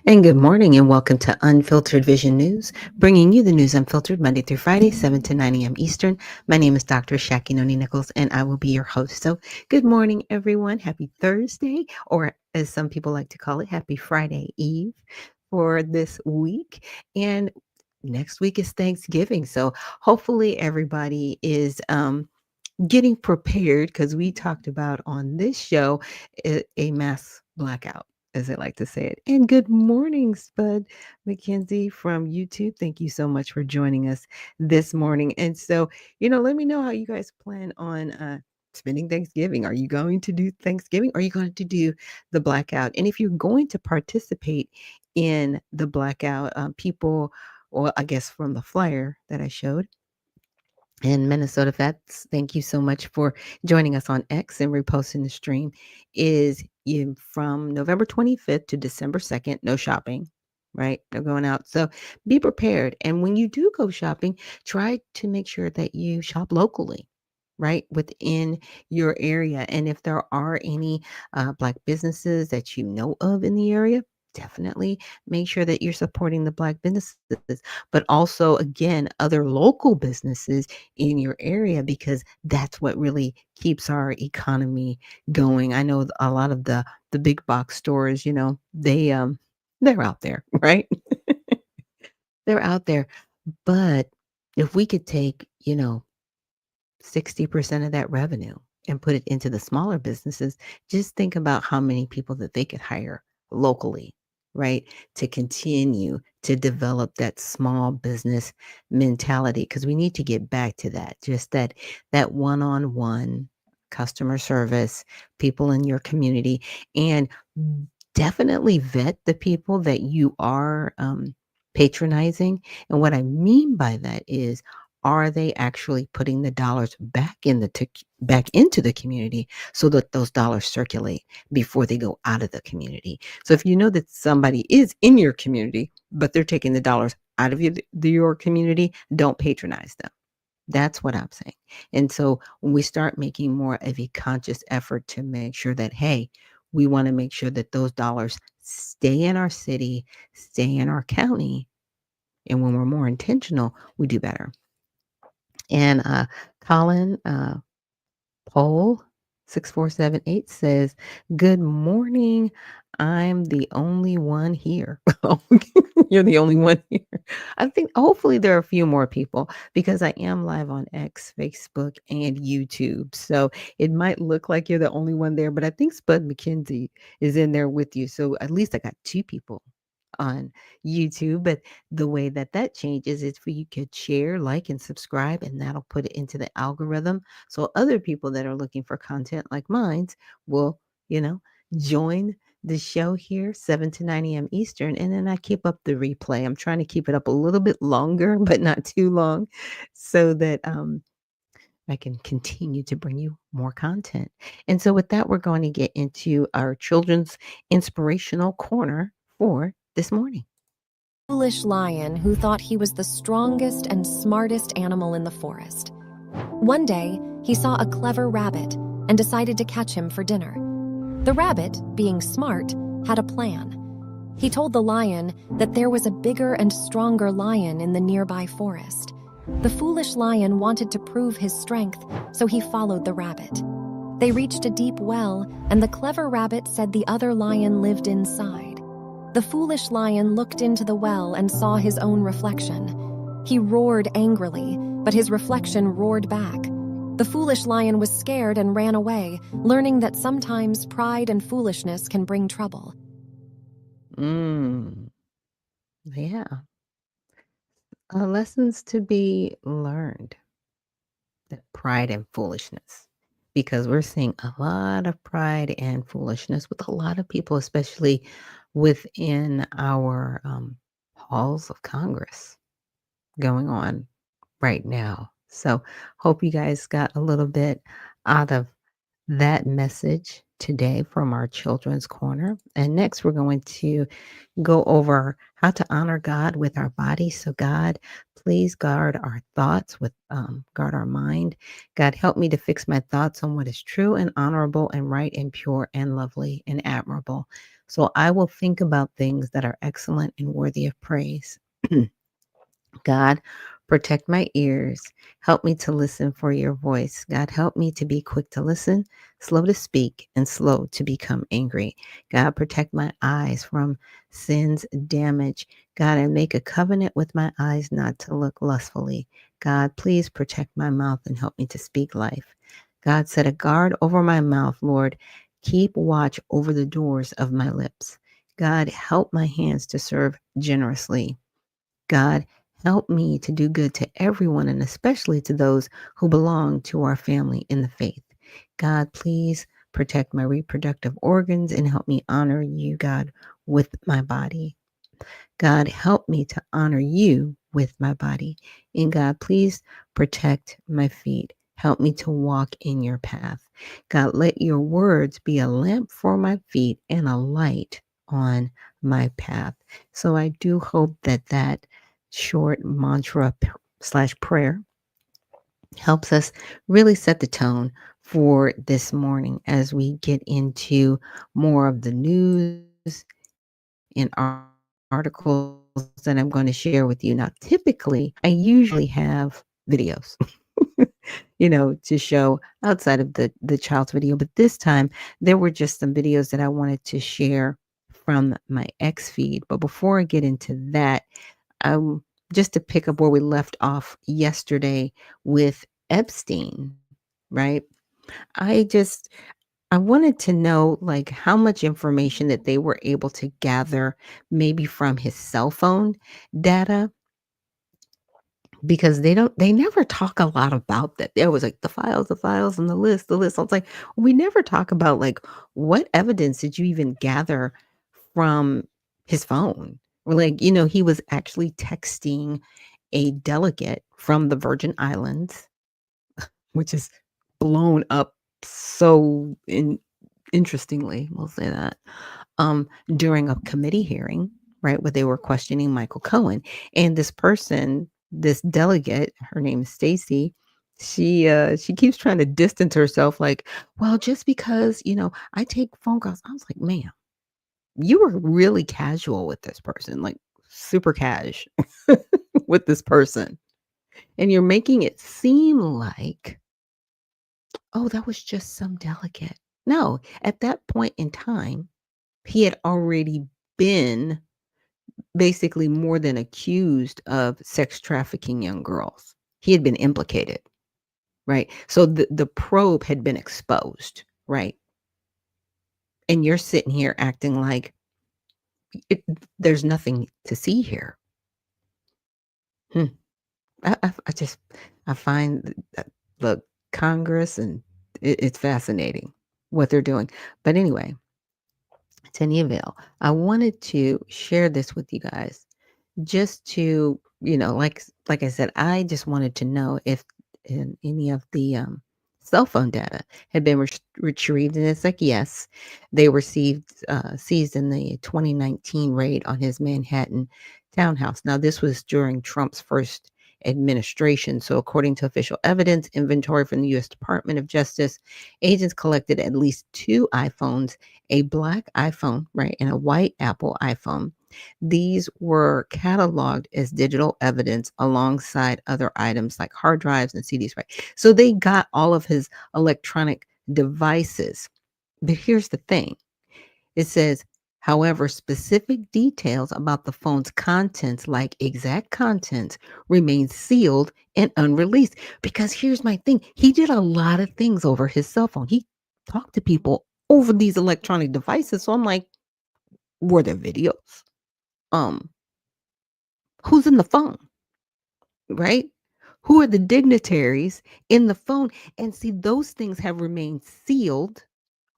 And good morning, and welcome to Unfiltered Vision News, bringing you the news unfiltered Monday through Friday, 7 to 9 a.m. Eastern. My name is Dr. Ashaki Noni Nichols, and I will be your host. So, good morning, everyone. Happy Thursday, or as some people like to call it, happy Friday Eve for this week. And next week is Thanksgiving. So, hopefully, everybody is getting prepared because we talked about on this show a mass blackout, as I like to say it. And good morning, Spud McKenzie from YouTube. Thank you so much for joining us this morning. And so, let me know how you guys plan on spending Thanksgiving. Are you going to do Thanksgiving? Are you going to do the blackout? And if you're going to participate in the blackout, people, well, I guess from the flyer that I showed, and Minnesota Vets, thank you so much for joining us on X and reposting the stream. Is from November 25th to December 2nd, no shopping, right? No going out. So be prepared. And when you do go shopping, try to make sure that you shop locally, right? Within your area. And if there are any Black businesses that you know of in the area, definitely make sure that you're supporting the Black businesses, but also, again, other local businesses in your area because that's what really keeps our economy going. I know a lot of the big box stores, they're out there, right? They're out there. But if we could take, 60% of that revenue and put it into the smaller businesses, just think about how many people that they could hire locally, right? To continue to develop that small business mentality because we need to get back to that. Just that one-on-one customer service, people in your community, and definitely vet the people that you are patronizing. And what I mean by that is, are they actually putting the dollars back into the community so that those dollars circulate before they go out of the community? So if you know that somebody is in your community, but they're taking the dollars out of your community, don't patronize them. That's what I'm saying. And so when we start making more of a conscious effort to make sure that, hey, we want to make sure that those dollars stay in our city, stay in our county. And when we're more intentional, we do better. And Colin Poll 6478 says, "Good morning. I'm the only one here." You're the only one here. I think hopefully there are a few more people because I am live on X, Facebook, and YouTube. So it might look like you're the only one there, but I think Spud McKenzie is in there with you. So at least I got two people on YouTube. But the way that changes is for you could share, like, and subscribe, and that'll put it into the algorithm. So other people that are looking for content like mine will, you know, join the show here, 7 to 9 a.m. Eastern. And then I keep up the replay. I'm trying to keep it up a little bit longer, but not too long, so that I can continue to bring you more content. And so with that, we're going to get into our children's inspirational corner for this morning. Foolish lion who thought he was the strongest and smartest animal in the forest. One day, he saw a clever rabbit and decided to catch him for dinner. The rabbit, being smart, had a plan. He told the lion that there was a bigger and stronger lion in the nearby forest. The foolish lion wanted to prove his strength, so he followed the rabbit. They reached a deep well, and the clever rabbit said the other lion lived inside. The foolish lion looked into the well and saw his own reflection. He roared angrily, but his reflection roared back. The foolish lion was scared and ran away, learning that sometimes pride and foolishness can bring trouble. Yeah. Lessons to be learned. That pride and foolishness. Because we're seeing a lot of pride and foolishness with a lot of people, especially within our halls of Congress going on right now. So hope you guys got a little bit out of that message today from our Children's Corner. And next, we're going to go over how to honor God with our body. So, God, please guard our thoughts guard our mind. God, help me to fix my thoughts on what is true and honorable and right and pure and lovely and admirable. So, I will think about things that are excellent and worthy of praise. God, protect my ears. Help me to listen for your voice. God, help me to be quick to listen, slow to speak, and slow to become angry. God, protect my eyes from sin's damage. God, I make a covenant with my eyes not to look lustfully. God, please protect my mouth and help me to speak life. God, set a guard over my mouth, Lord. Keep watch over the doors of my lips. God, help my hands to serve generously. God, help me to do good to everyone and especially to those who belong to our family in the faith. God, please protect my reproductive organs and help me honor you, God, with my body. God, help me to honor you with my body. And God, please protect my feet. Help me to walk in your path. God, let your words be a lamp for my feet and a light on my path. So I do hope that that short mantra slash prayer helps us really set the tone for this morning as we get into more of the news and articles that I'm going to share with you. Now, typically, I usually have videos, to show outside of the child's video, but this time there were just some videos that I wanted to share from my X feed. But before I get into that, just to pick up where we left off yesterday with Epstein, right? I just I wanted to know like how much information that they were able to gather maybe from his cell phone data because they never talk a lot about that. There was like the files and the list. I was like, we never talk about like what evidence did you even gather from his phone? Or like, he was actually texting a delegate from the Virgin Islands, which is blown up so interestingly, we'll say that, during a committee hearing, right, where they were questioning Michael Cohen. And this person, this delegate, her name is Stacy, she keeps trying to distance herself, like, well, just because, I take phone calls. I was like, ma'am, you were really casual with this person, like super cash with this person. And you're making it seem like, oh, that was just some delegate. No, at that point in time, he had already been basically more than accused of sex trafficking young girls. He had been implicated, right? So the probe had been exposed, right? And you're sitting here acting like it, there's nothing to see here. Hmm. I just I find that look Congress and it's fascinating what they're doing. But anyway, to any avail, I wanted to share this with you guys just to, like I said, I just wanted to know if any of the cell phone data had been retrieved, and it's like yes, they were seized in the 2019 raid on his Manhattan townhouse. Now, this was during Trump's first administration. So, according to official evidence, inventory from the U.S. Department of Justice, agents collected at least two iPhones, a black iPhone, right, and a white Apple iPhone. These were cataloged as digital evidence alongside other items like hard drives and CDs, right? So they got all of his electronic devices. But here's the thing it says, however, specific details about the phone's contents, like exact contents, remain sealed and unreleased. Because here's my thing he did a lot of things over his cell phone. He talked to people over these electronic devices. So I'm like, were there videos? Um, who's in the phone, right? Who are the dignitaries in the phone? And see, those things have remained sealed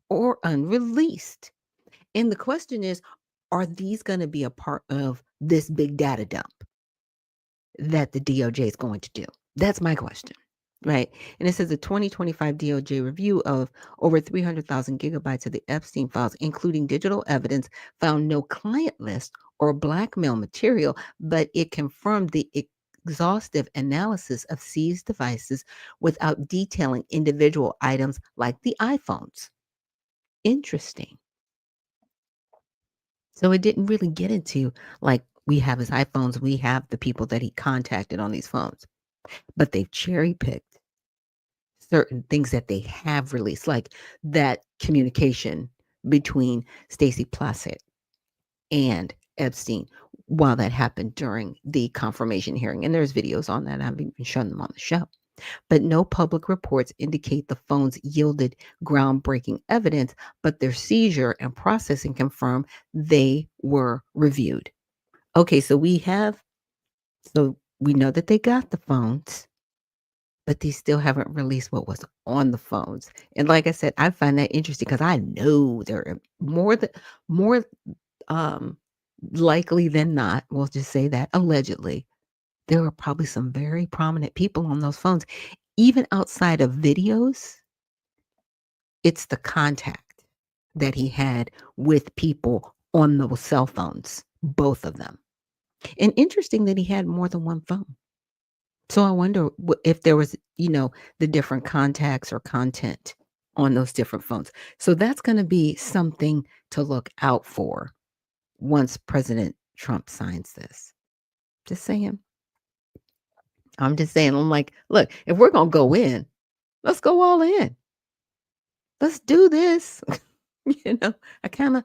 or unreleased. And the question is, are these going to be a part of this big data dump that the DOJ is going to do? That's my question. Right. And it says a 2025 DOJ review of over 300,000 gigabytes of the Epstein files, including digital evidence, found no client list or blackmail material, but it confirmed the exhaustive analysis of seized devices without detailing individual items like the iPhones. Interesting. So it didn't really get into like we have his iPhones, we have the people that he contacted on these phones, but they've cherry picked certain things that they have released, like that communication between Stacey Plassett and Epstein while that happened during the confirmation hearing. And there's videos on that. I've even shown them on the show. But no public reports indicate the phones yielded groundbreaking evidence, but their seizure and processing confirm they were reviewed. Okay, so we know that they got the phones, but they still haven't released what was on the phones. And like I said, I find that interesting because I know there are more um likely than not, we'll just say that allegedly, there were probably some very prominent people on those phones. Even outside of videos, it's the contact that he had with people on those cell phones, both of them. And interesting that he had more than one phone. So I wonder if there was, the different contacts or content on those different phones. So that's going to be something to look out for once President Trump signs this. Just saying. I'm just saying. I'm like, look, if we're going to go in, let's go all in. Let's do this. you know, I kind of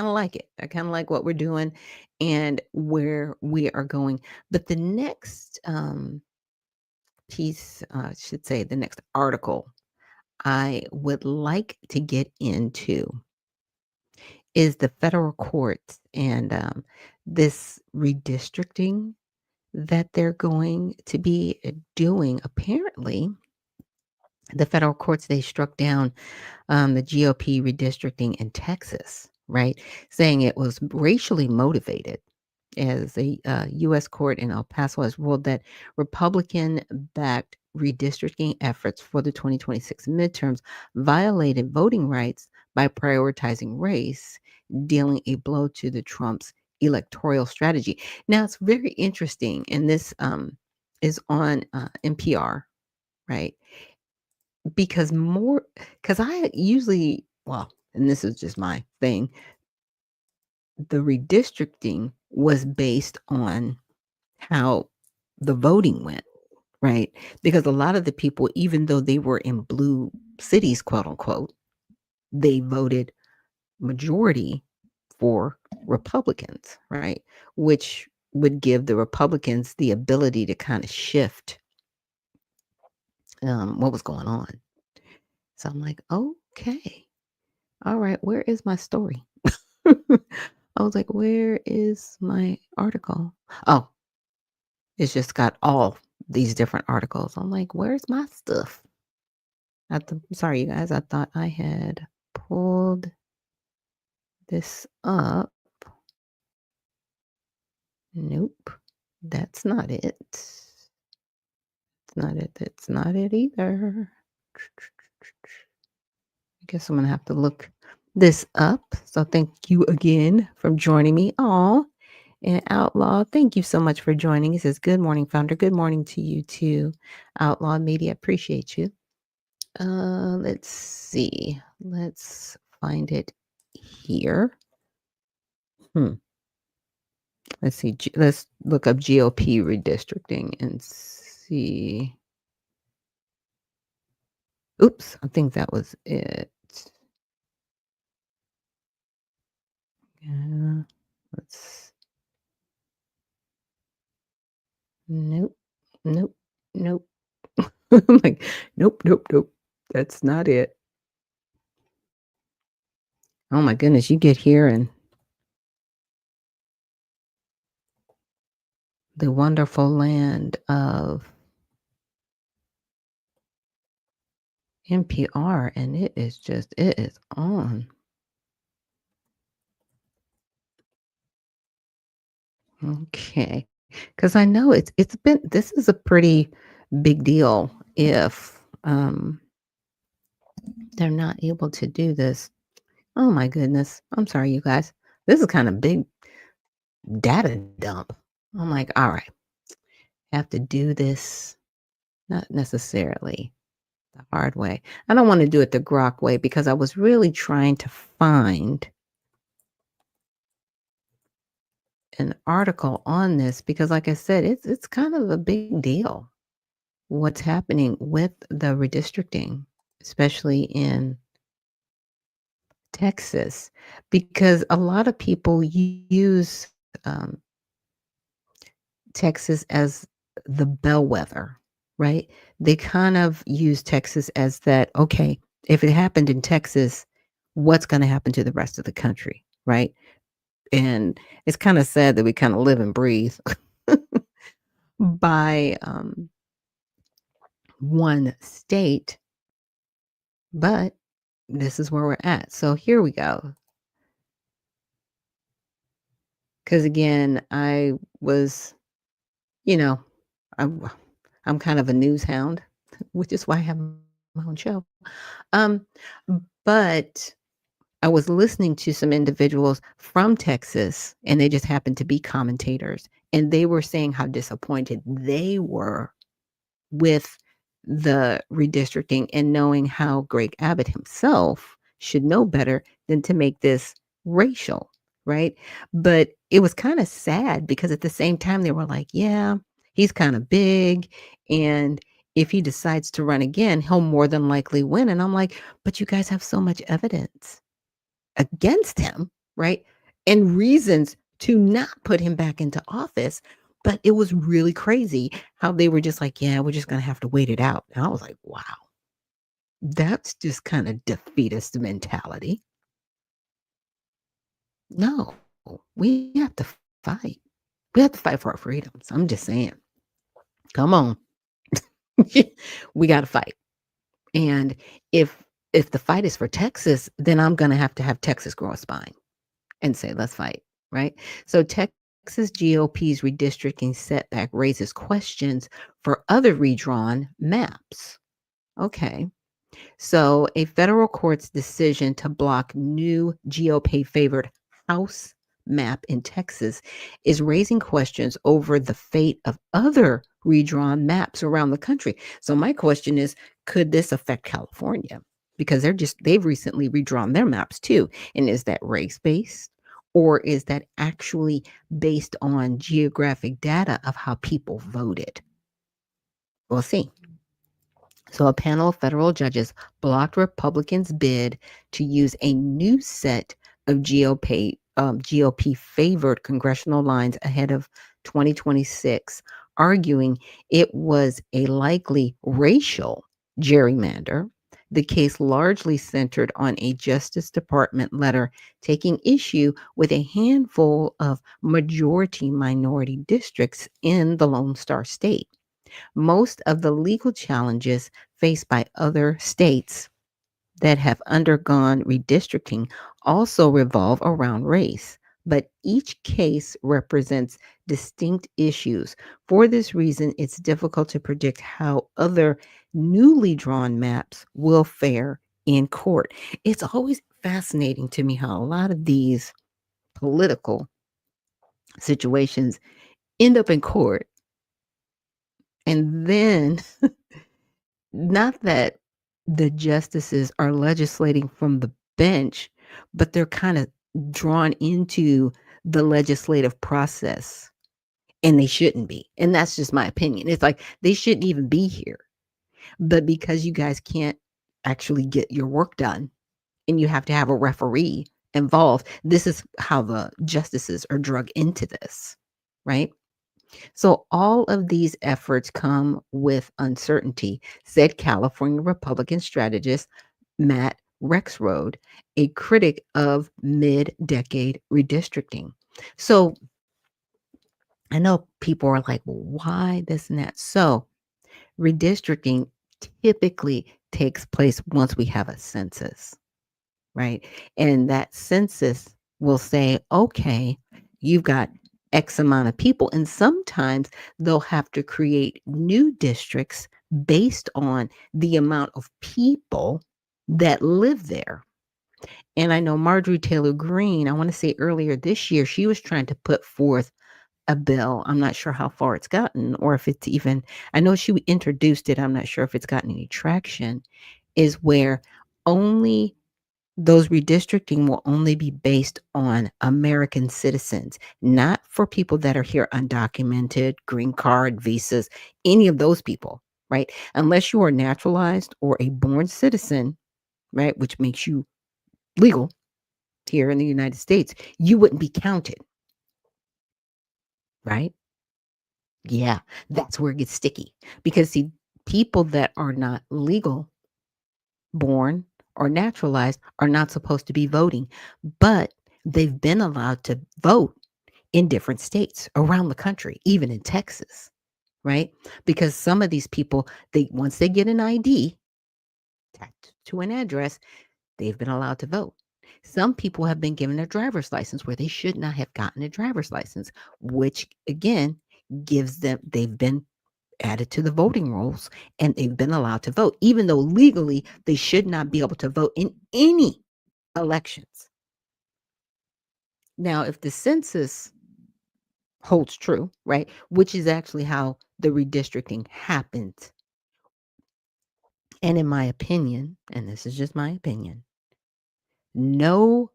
like it. I kind of like what we're doing and where we are going. But the next piece, should say the next article I would like to get into is the federal courts and this redistricting that they're going to be doing. Apparently, the federal courts they struck down the GOP redistricting in Texas, right? Saying it was racially motivated. As a U.S. court in El Paso has ruled that Republican backed redistricting efforts for the 2026 midterms violated voting rights by prioritizing race, dealing a blow to the Trump's electoral strategy. Now, it's very interesting, and this is on NPR, right? Because I usually, well, and this is just my thing, the redistricting was based on how the voting went, right? Because a lot of the people, even though they were in blue cities, quote unquote, they voted majority for Republicans, right? Which would give the Republicans the ability to kind of shift what was going on. So I'm like, okay, all right, where is my story? I was like, where is my article? Oh, it's just got all these different articles. I'm like, where's my stuff? Sorry, you guys. I thought I had pulled this up. Nope. That's not it. It's not it. That's not it either. I guess I'm going to have to look this up. So thank you again for joining me. Oh, and Outlaw, thank you so much for joining. It says, good morning, founder. Good morning to you too. Outlaw Media, appreciate you. Let's see. Let's find it here. Hmm. Let's see. Let's look up GOP redistricting and see. Oops, I think that was it. Yeah. Let's. Nope. Nope. Nope. I'm like, nope, nope, nope. That's not it. Oh my goodness, you get here and the wonderful land of NPR, and it is on. Okay. Because I know it's been this is a pretty big deal if they're not able to do this. Oh my goodness. I'm sorry, you guys. This is kind of big data dump. I'm like, all right, have to do this, not necessarily the hard way. I don't want to do it the Grok way because I was really trying to find an article on this because, like I said, it's kind of a big deal what's happening with the redistricting, especially in Texas, because a lot of people use Texas as the bellwether, right? They kind of use Texas as that, okay, if it happened in Texas, what's going to happen to the rest of the country, right? And it's kind of sad that we kind of live and breathe by one state, but this is where we're at. So here we go. Because again, I was, you know, I'm, I'm kind of a news hound, which is why I have my own show. Um, but I was listening to some individuals from Texas, and they just happened to be commentators, and they were saying how disappointed they were with the redistricting and knowing how Greg Abbott himself should know better than to make this racial, right? But it was kind of sad because at the same time they were like, yeah, he's kind of big and if he decides to run again, he'll more than likely win. And I'm like, but you guys have so much evidence against him, right? And reasons to not put him back into office. But it was really crazy how they were just like, yeah, we're just going to have to wait it out. And I was like, wow, that's just kind of defeatist mentality. No, we have to fight. We have to fight for our freedoms. I'm just saying, come on. We got to fight. And if if the fight is for Texas, then I'm going to have Texas grow a spine and say, let's fight, right? So Texas GOP's redistricting setback raises questions for other redrawn maps. Okay. So a federal court's decision to block new GOP favored House map in Texas is raising questions over the fate of other redrawn maps around the country. So my question is, could this affect California? Because they've recently redrawn their maps too. And is that race based? Or is that actually based on geographic data of how people voted? We'll see. So, a panel of federal judges blocked Republicans' bid to use a new set of GOP favored congressional lines ahead of 2026, arguing it was a likely racial gerrymander. The case largely centered on a Justice Department letter taking issue with a handful of majority minority districts in the Lone Star State. Most of the legal challenges faced by other states that have undergone redistricting also revolve around race, but each case represents distinct issues. For this reason, it's difficult to predict how other newly drawn maps will fare in court. It's always fascinating to me how a lot of these political situations end up in court. And then not that the justices are legislating from the bench, but they're kind of drawn into the legislative process, and they shouldn't be. And that's just my opinion. It's like they shouldn't even be here. But because you guys can't actually get your work done and you have to have a referee involved, this is how the justices are drug into this, right? So all of these efforts come with uncertainty, said California Republican strategist Matt Rexroad, a critic of mid-decade redistricting. So I know people are like, well, why this and that? So redistricting typically takes place once we have a census, right? And that census will say, okay, you've got X amount of people. And sometimes they'll have to create new districts based on the amount of people that live there. And I know Marjorie Taylor Greene, I want to say earlier this year, she was trying to put forth a bill. I'm not sure how far it's gotten or if it's even, I know she introduced it. I'm not sure if it's gotten any traction, is where only those redistricting will only be based on American citizens, not for people that are here undocumented, green card, visas, any of those people, right? Unless you are naturalized or a born citizen, right, which makes you legal here in the United States, you wouldn't be counted, right? Yeah, that's where it gets sticky because see, people that are not legal born or naturalized are not supposed to be voting, but they've been allowed to vote in different states around the country, even in Texas, right? Because some of these people, they once they get an ID tacked to an address, they've been allowed to vote. Some people have been given a driver's license where they should not have gotten a driver's license, which again gives them they've been added to the voting rolls and they've been allowed to vote, even though legally they should not be able to vote in any elections. Now, if the census holds true, right, which is actually how the redistricting happens, and in my opinion, and this is just my opinion, no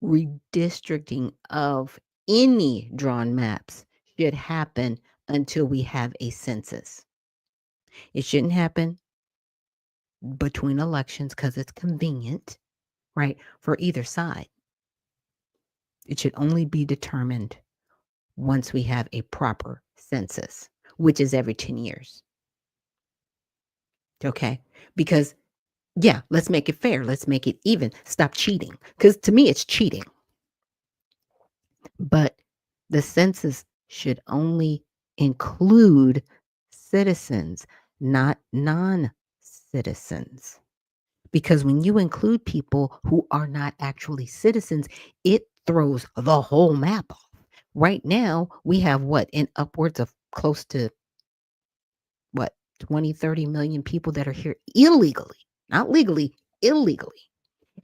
redistricting of any drawn maps should happen until we have a census. It shouldn't happen between elections because it's convenient, right, for either side. It should only be determined once we have a proper census, which is every 10 years. Okay? Because, yeah, let's make it fair. Let's make it even. Stop cheating. Because to me, it's cheating. But the census should only include citizens, not non citizens. Because when you include people who are not actually citizens, it throws the whole map off. Right now, we have what in upwards of close to what 20, 30 million people that are here illegally, not legally, illegally.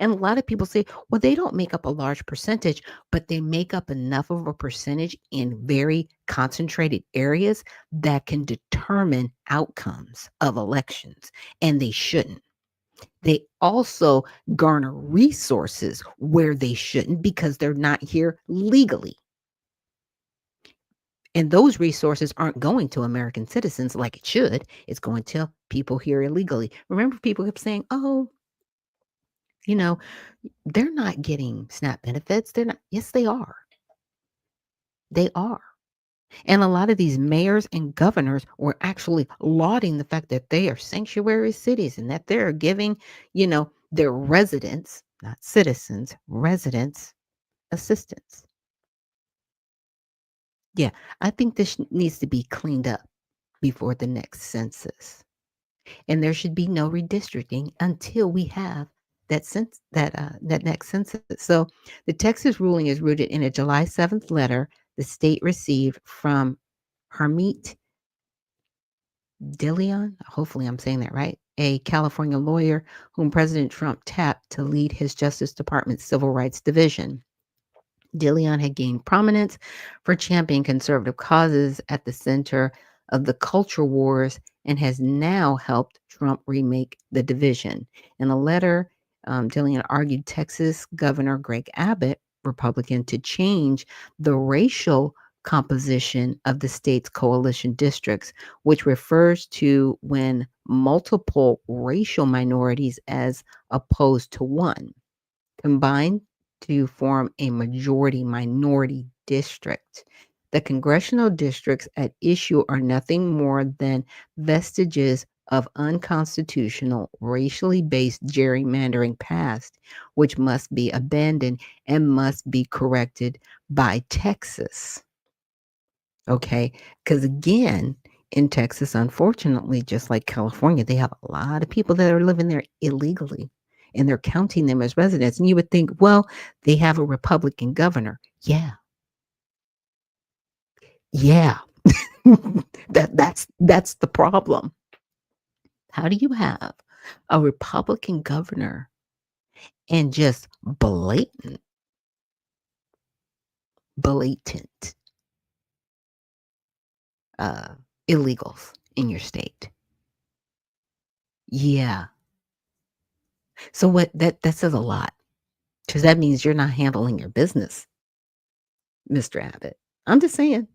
And a lot of people say, well, they don't make up a large percentage, but they make up enough of a percentage in very concentrated areas that can determine outcomes of elections. And they shouldn't. They also garner resources where they shouldn't because they're not here legally. And those resources aren't going to American citizens like it should. It's going to people here illegally. Remember, people kept saying, oh, you know, they're not getting SNAP benefits. They're not. Yes, they are. They are. And a lot of these mayors and governors were actually lauding the fact that they are sanctuary cities and that they're giving, their residents, not citizens, residents assistance. Yeah, I think this needs to be cleaned up before the next census. And there should be no redistricting until we have that next census. So the Texas ruling is rooted in a July 7th letter the state received from Harmeet Dillon, hopefully I'm saying that right, a California lawyer whom President Trump tapped to lead his Justice Department's Civil Rights Division. DeLeon had gained prominence for championing conservative causes at the center of the culture wars and has now helped Trump remake the division. In a letter, DeLeon argued Texas Governor Greg Abbott, Republican, to change the racial composition of the state's coalition districts, which refers to when multiple racial minorities as opposed to one combined to form a majority minority district. The congressional districts at issue are nothing more than vestiges of unconstitutional, racially based gerrymandering past, which must be abandoned and must be corrected by Texas. Okay. Because again, in Texas, unfortunately, just like California, they have a lot of people that are living there illegally and they're counting them as residents. And you would think, well, they have a Republican governor. Yeah. Yeah. That's the problem. How do you have a Republican governor and just blatant uh, illegals in your state? Yeah. So what that says a lot because that means you're not handling your business, Mr. Abbott. I'm just saying.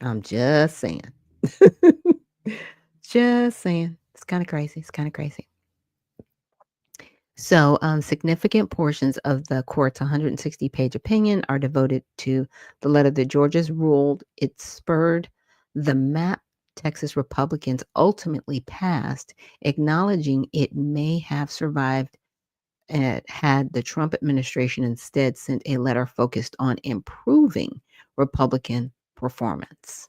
I'm just saying. Just saying. It's kind of crazy. It's kind of crazy. So, significant portions of the court's 160-page opinion are devoted to the letter that Georgia's ruled. It spurred the map Texas Republicans ultimately passed, acknowledging it may have survived had the Trump administration instead sent a letter focused on improving Republican performance.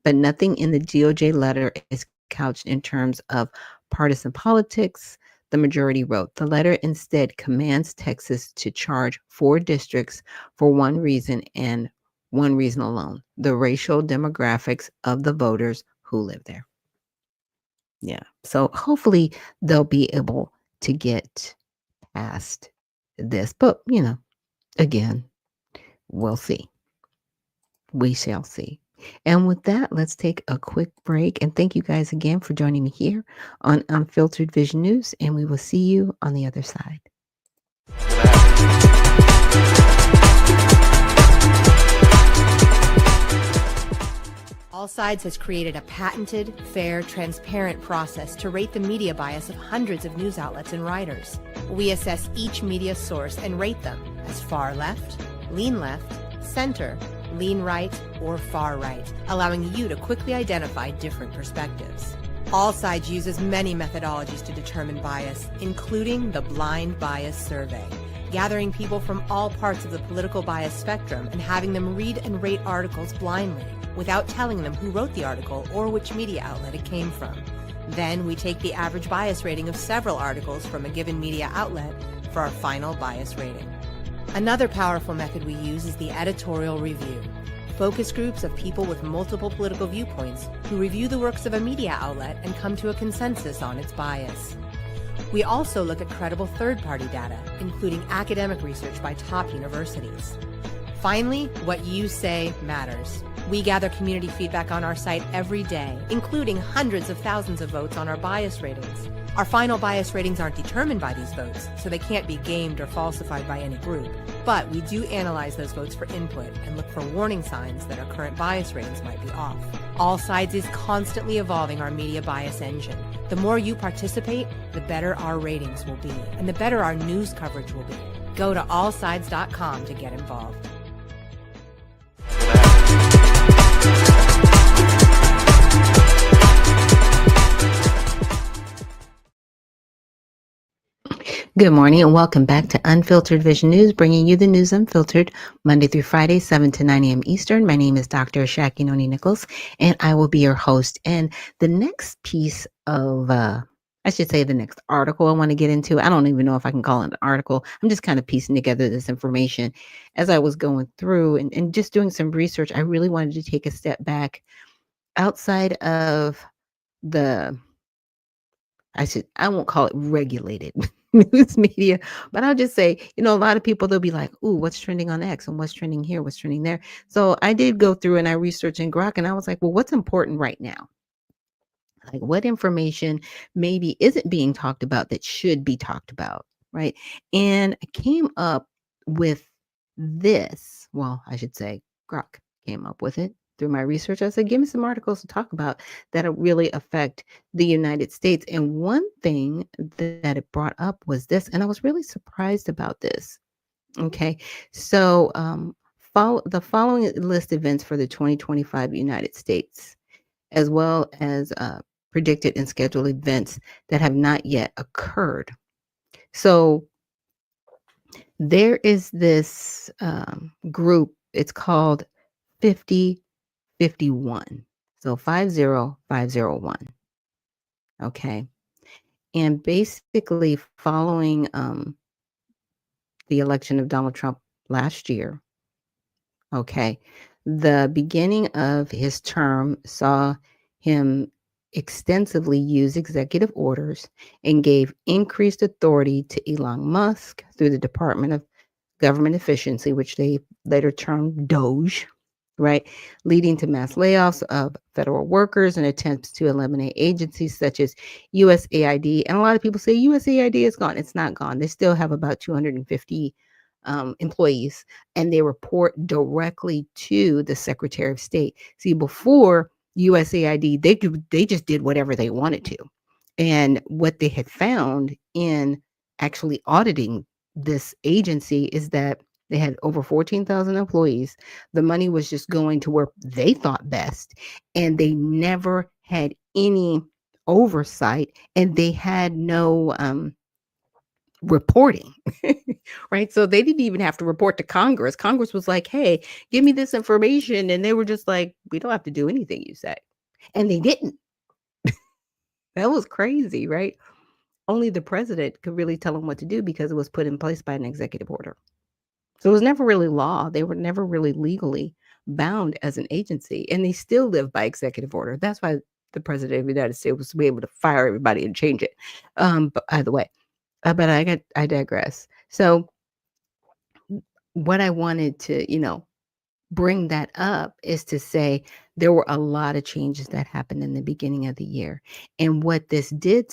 But nothing in the DOJ letter is couched in terms of partisan politics. The majority wrote the letter instead commands Texas to charge 4 districts for one reason and one reason alone: the racial demographics of the voters who live there. Yeah. So hopefully they'll be able to get past this. But, again, we'll see. We shall see. And with that, let's take a quick break. And thank you guys again for joining me here on Unfiltered Vision News. And we will see you on the other side. All Sides has created a patented, fair, transparent process to rate the media bias of hundreds of news outlets and writers. We assess each media source and rate them as far left, center, lean right, or far right, allowing you to quickly identify different perspectives. All Sides uses many methodologies to determine bias, including the Blind Bias Survey, gathering people from all parts of the political bias spectrum and having them read and rate articles blindly, without telling them who wrote the article or which media outlet it came from. Then we take the average bias rating of several articles from a given media outlet for our final bias rating. Another powerful method we use is the editorial review. Focus groups of people with multiple political viewpoints who review the works of a media outlet and come to a consensus on its bias. We also look at credible third-party data, including academic research by top universities. Finally, what you say matters. We gather community feedback on our site every day, including hundreds of thousands of votes on our bias ratings. Our final bias ratings aren't determined by these votes, so they can't be gamed or falsified by any group. But we do analyze those votes for input and look for warning signs that our current bias ratings might be off. All Sides is constantly evolving our media bias engine. The more you participate, the better our ratings will be, and the better our news coverage will be. Go to allsides.com to get involved. Good morning and welcome back to Unfiltered Vision News, bringing you the news unfiltered Monday through Friday, 7 to 9 a.m. Eastern. My name is Dr. Ashaki Noni Nichols, and I will be your host. And the next piece of, I should say the next article I want to get into, I don't even know if I can call it an article. I'm just kind of piecing together this information as I was going through and just doing some research. I really wanted to take a step back outside of the, I won't call it regulated news media, but I'll just say, a lot of people, they'll be like, ooh, what's trending on X and what's trending here, what's trending there. So I did go through and I researched in Grok and I was like, well, what's important right now? Like what information maybe isn't being talked about that should be talked about, right? And I came up with this. Well, I should say Grok came up with it through my research. I said, give me some articles to talk about that really affect the United States. And one thing that it brought up was this, and I was really surprised about this. Okay. So the following list events for the 2025 United States, as well as predicted and scheduled events that have not yet occurred. So there is this group, it's called 5051. So 50501. Okay. And basically following the election of Donald Trump last year, okay, the beginning of his term saw him extensively used executive orders and gave increased authority to Elon Musk through the Department of Government Efficiency, which they later termed Doge, right? Leading to mass layoffs of federal workers and attempts to eliminate agencies such as USAID. And a lot of people say USAID is gone. It's not gone. They still have about 250 employees, and they report directly to the Secretary of State. See, before USAID, they just did whatever they wanted to. And what they had found in actually auditing this agency is that they had over 14,000 employees. The money was just going to where they thought best, and they never had any oversight, and they had no reporting, right? So they didn't even have to report to Congress. Congress was like, hey, give me this information. And they were just like, we don't have to do anything you say. And they didn't. That was crazy, right? Only the president could really tell them what to do because it was put in place by an executive order. So it was never really law. They were never really legally bound as an agency. And they still live by executive order. That's why the president of the United States was to be able to fire everybody and change it. But either way, but I digress. So what I wanted to, bring that up is to say there were a lot of changes that happened in the beginning of the year. And what this did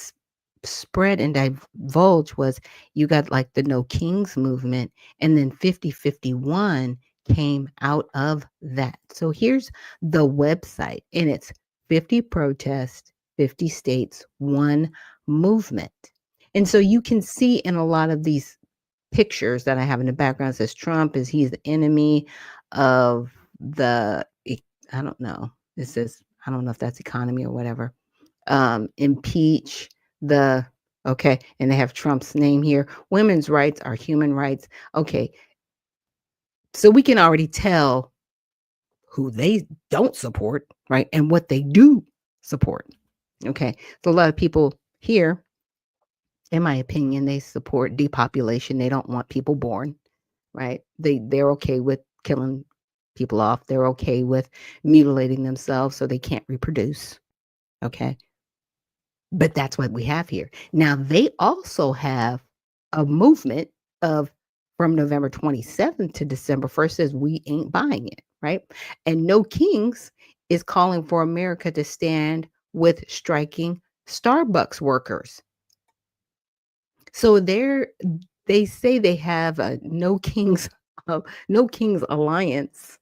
spread and divulge was you got like the No Kings movement, and then 5051 came out of that. So here's the website, and it's 50 protests, 50 states, one movement. And so you can see in a lot of these pictures that I have in the background says Trump is he's the enemy of the I don't know. It says I don't know if that's economy or whatever. Impeach the okay, and they have Trump's name here. Women's rights are human rights. Okay, so we can already tell who they don't support, right, and what they do support. Okay, so a lot of people here, in my opinion, they support depopulation. They don't want people born, right? They're okay with killing people off. They're okay with mutilating themselves so they can't reproduce. Okay. But that's what we have here. Now they also have a movement of from November 27th to December 1st says we ain't buying it, right? And No Kings is calling for America to stand with striking Starbucks workers. So they say they have a No Kings Alliance.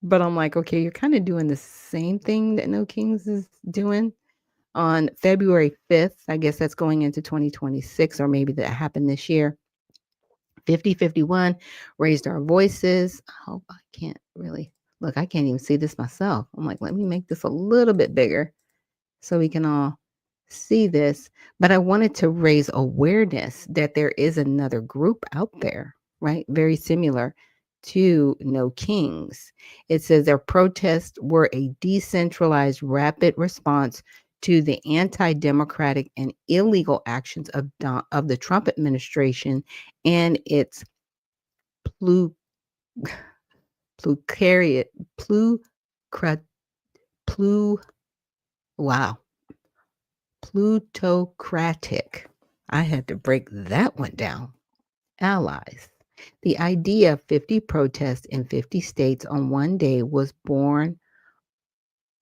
But I'm like, okay, you're kind of doing the same thing that No Kings is doing. On February 5th, I guess that's going into 2026, or maybe that happened this year. 5051 raised our voices. Oh, I can't really look, I can't even see this myself. I'm like, let me make this a little bit bigger so we can all see this. But I wanted to raise awareness that there is another group out there, right? Very similar to No Kings. It says their protests were a decentralized, rapid response to the anti-democratic and illegal actions of the Trump administration and its plu plutocratic plu plu wow plutocratic. I had to break that one down. Allies. The idea of 50 protests in 50 states on one day was born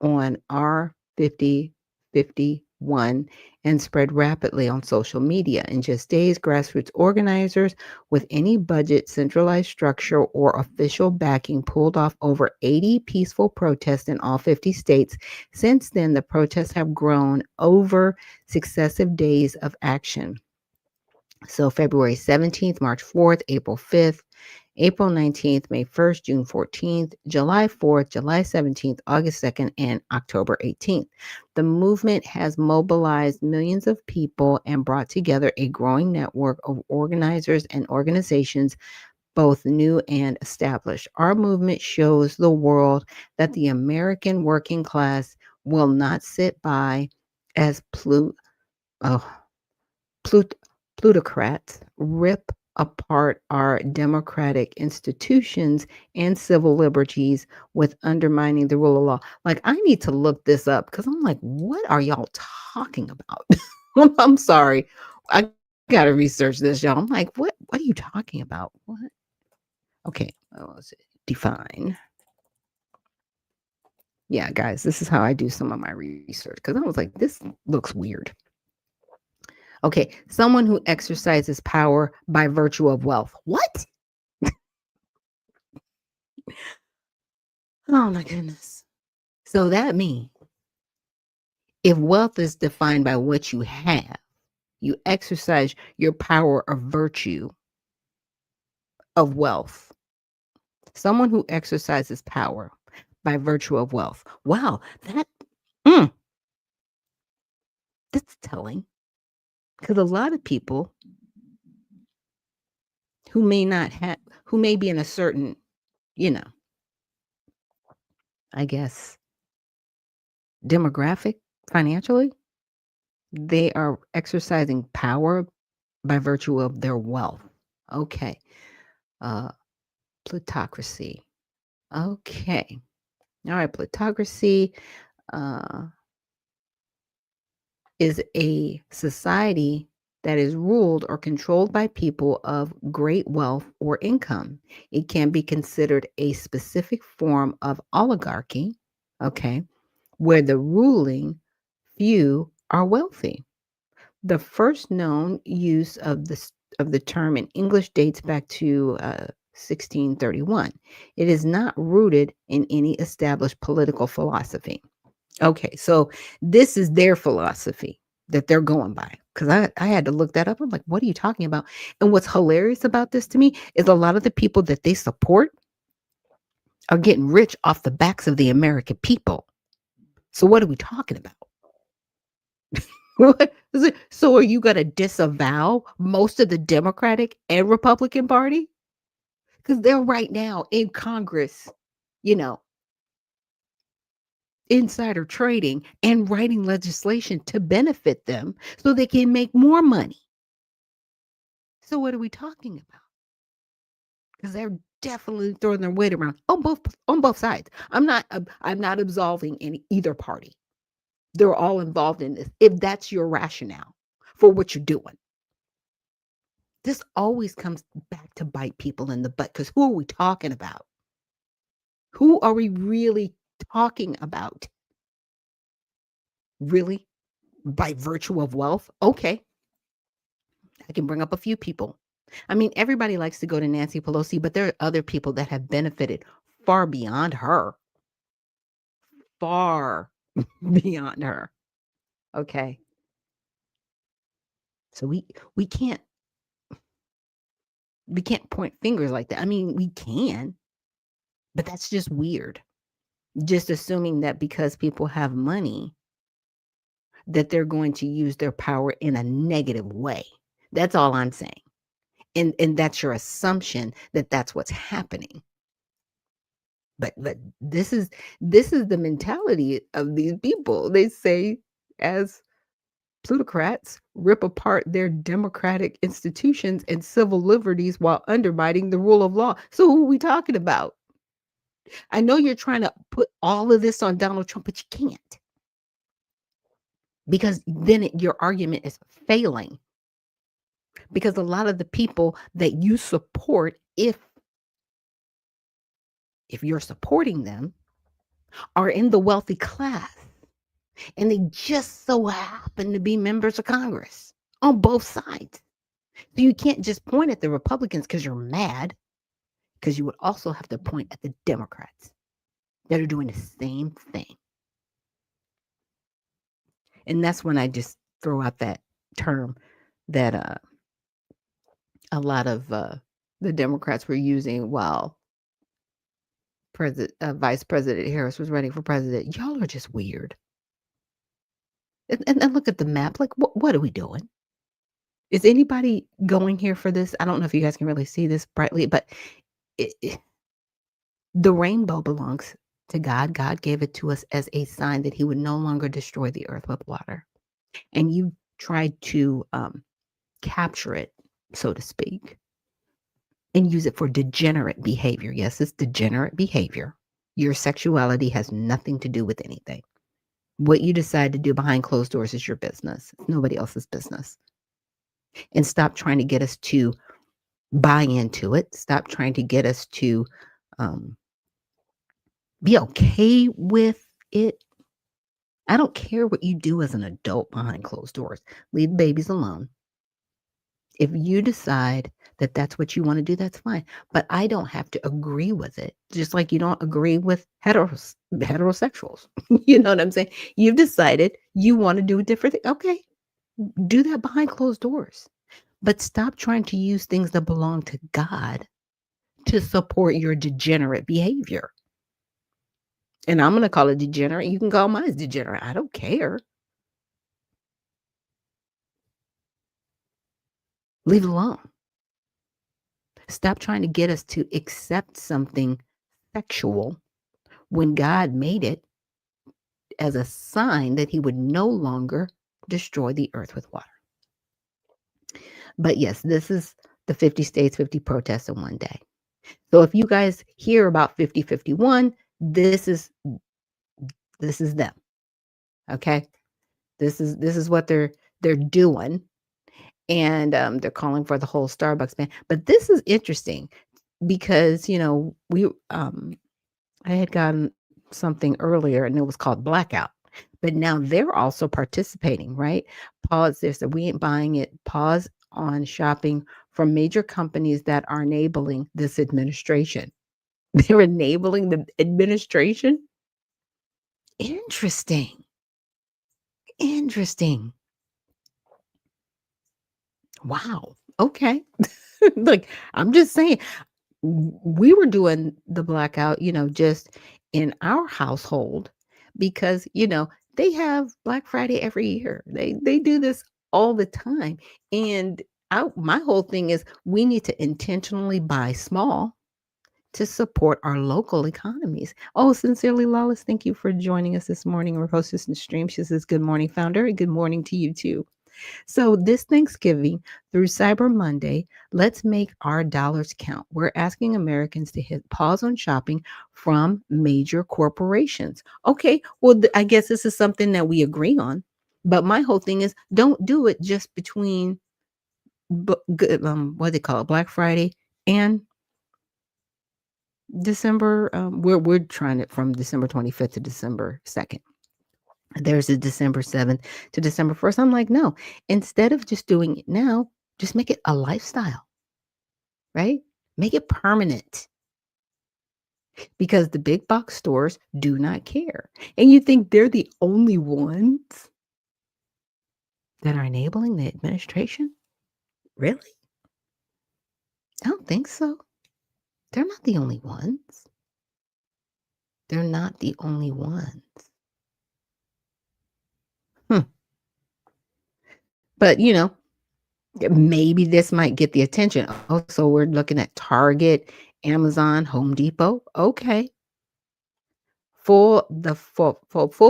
on R5051 and spread rapidly on social media. In just days, grassroots organizers with any budget, centralized structure, or official backing pulled off over 80 peaceful protests in all 50 states. Since then, the protests have grown over successive days of action. So February 17th, March 4th, April 5th, April 19th, May 1st, June 14th, July 4th, July 17th, August 2nd, and October 18th. The movement has mobilized millions of people and brought together a growing network of organizers and organizations, both new and established. Our movement shows the world that the American working class will not sit by as oh, plutocrats rip apart our democratic institutions and civil liberties with undermining the rule of law. Like, I need to look this up because I'm like, what are y'all talking about? I'm sorry. I gotta research this, y'all. I'm like, what are you talking about? What? Okay, let's see. Define. Yeah, guys, this is how I do some of my research because I was like, this looks weird. Okay, someone who exercises power by virtue of wealth. What? Oh my goodness. So that means if wealth is defined by what you have, you exercise your power or virtue of wealth. Someone who exercises power by virtue of wealth. Wow, mm, that's telling. Because a lot of people who may not have, who may be in a certain, you know, I guess, demographic financially, they are exercising power by virtue of their wealth. Okay. Uh, plutocracy. Okay. All right. Plutocracy is a society that is ruled or controlled by people of great wealth or income. It can be considered a specific form of oligarchy, okay, where the ruling few are wealthy. The first known use of the term in English dates back to 1631. It is not rooted in any established political philosophy. Okay, so this is their philosophy that they're going by. Because I had to look that up. I'm like, what are you talking about? And what's hilarious about this to me is a lot of the people that they support are getting rich off the backs of the American people. So what are we talking about? What is it? So are you going to disavow most of the Democratic and Republican Party? Because they're right now in Congress, you know, insider trading and writing legislation to benefit them so they can make more money. So what are we talking about? Because they're definitely throwing their weight around on both sides. I'm not absolving any either party. They're all involved in this. If that's your rationale for what you're doing, this always comes back to bite people in the butt. Because who are we talking about? Who are we really talking about? Really? By virtue of wealth? Okay, I can bring up a few people. I mean, everybody likes to go to Nancy Pelosi, but there are other people that have benefited far beyond her. Far beyond her. Okay. So we can't we can't point fingers like that. I mean, we can, but that's just weird. Just assuming that because people have money that they're going to use their power in a negative way. That's all I'm saying. And that's your assumption that that's what's happening. But this is the mentality of these people. They say as plutocrats rip apart their democratic institutions and civil liberties while undermining the rule of law. So who are we talking about? I know you're trying to put all of this on Donald Trump, but you can't. Because then your argument is failing. Because a lot of the people that you support, if you're supporting them, are in the wealthy class. And they just so happen to be members of Congress on both sides. So you can't just point at the Republicans because you're mad, because you would also have to point at the Democrats that are doing the same thing. And that's when I just throw out that term that a lot of the Democrats were using while Vice President Harris was running for president. Y'all are just weird. And look at the map. Like, what are we doing? Is anybody going here for this? I don't know if you guys can really see this brightly, but the rainbow belongs to God. God gave it to us as a sign that he would no longer destroy the earth with water. And you tried to capture it, so to speak. and use it for degenerate behavior. Yes, it's degenerate behavior. Your sexuality has nothing to do with anything. What you decide to do behind closed doors is your business. It's nobody else's business. And stop trying to get us to buy into it. Stop trying to get us to um, be okay with it. I don't care what you do as an adult behind closed doors. Leave babies alone. If you decide that that's what you want to do, that's fine. But I don't have to agree with it. Just like you don't agree with heterosexuals. You know what I'm saying? You've decided you want to do a different thing. Okay, do that behind closed doors. But stop trying to use things that belong to God to support your degenerate behavior. And I'm going to call it degenerate. You can call mine degenerate. I don't care. Leave it alone. Stop trying to get us to accept something sexual when God made it as a sign that he would no longer destroy the earth with water. But yes, this is the 50 states, 50 protests in one day. So if you guys hear about 5051, this is them. Okay? This is what they're doing, and they're calling for the whole Starbucks ban. But this is interesting because we I had gotten something earlier and it was called blackout. But now they're also participating, right? Pause this. We ain't buying it. Pause on shopping from major companies that are enabling this administration. They're enabling the administration. Interesting. Interesting. Wow. Okay. Like, I'm just saying, we were doing the blackout, just in our household because, they have Black Friday every year. They do this all the time. And my whole thing is we need to intentionally buy small to support our local economies. Oh, sincerely, Lawless, thank you for joining us this morning. Our hostess in the stream. She says, good morning, founder, and good morning to you too. So, this Thanksgiving through Cyber Monday, let's make our dollars count. We're asking Americans to hit pause on shopping from major corporations. Okay, well, I guess this is something that we agree on. But my whole thing is don't do it just between what do they call it, Black Friday and December. We're trying it from December 25th to December 2nd. There's a December 7th to December 1st. I'm like, no, instead of just doing it now, just make it a lifestyle, right? Make it permanent because the big box stores do not care. And you think they're the only ones that are enabling the administration? Really? I don't think so. They're not the only ones. They're not the only ones. Hmm. But, maybe this might get the attention. Oh, so we're looking at Target, Amazon, Home Depot. Okay. Full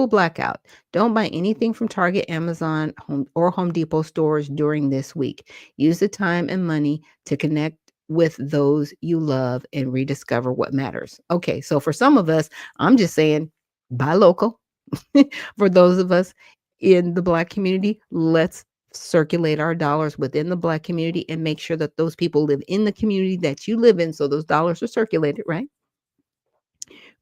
blackout. Don't buy anything from Target, Amazon, Home Depot stores during this week. Use the time and money to connect with those you love and rediscover what matters. Okay, so for some of us, I'm just saying buy local. For those of us in the Black community, let's circulate our dollars within the Black community and make sure that those people live in the community that you live in so those dollars are circulated, right?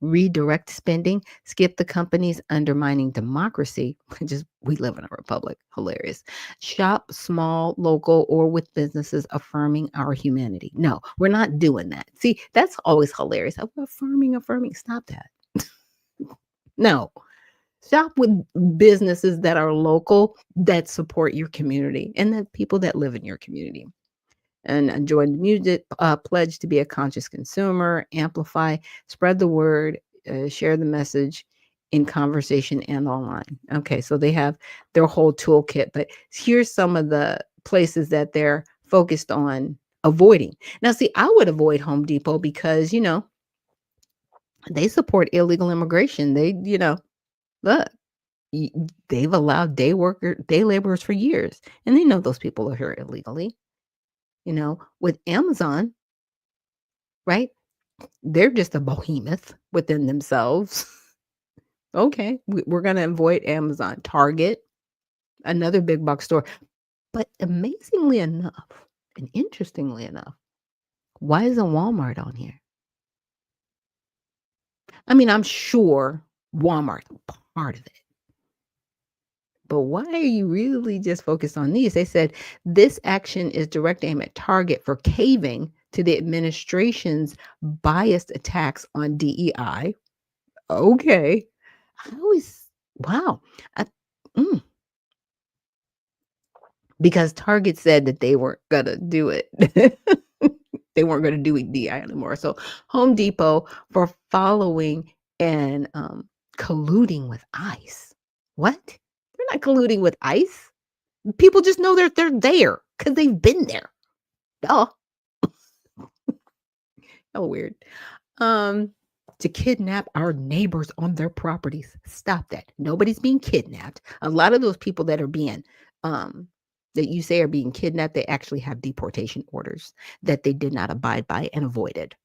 Redirect spending, skip the companies undermining democracy. Just we live in a republic. Hilarious. Shop small, local, or with businesses affirming our humanity. No, we're not doing that. See, that's always hilarious. Affirming. Stop that. No. Shop with businesses that are local, that support your community, and the people that live in your community. And join the music pledge to be a conscious consumer, amplify, spread the word, share the message in conversation and online. Okay, so they have their whole toolkit, but here's some of the places that they're focused on avoiding. Now, see, I would avoid Home Depot because, they support illegal immigration. Look, they've allowed day laborers for years, and they know those people are here illegally. With Amazon, right? They're just a behemoth within themselves. Okay, we're going to avoid Amazon. Target, another big box store. But amazingly enough, and interestingly enough, why isn't Walmart on here? I mean, I'm sure Walmart's part of it. But why are you really just focused on these? They said this action is direct aim at Target for caving to the administration's biased attacks on DEI. Okay. I always, wow. I, mm, because Target said that they weren't going to do it. They weren't going to do DEI anymore. So Home Depot for following and colluding with ICE. What? They're not colluding with ICE. People just know they're there because they've been there. Duh. Oh, weird. Um, to kidnap our neighbors on their properties. Stop that. Nobody's being kidnapped. A lot of those people that are being that you say are being kidnapped, they actually have deportation orders that they did not abide by and avoided.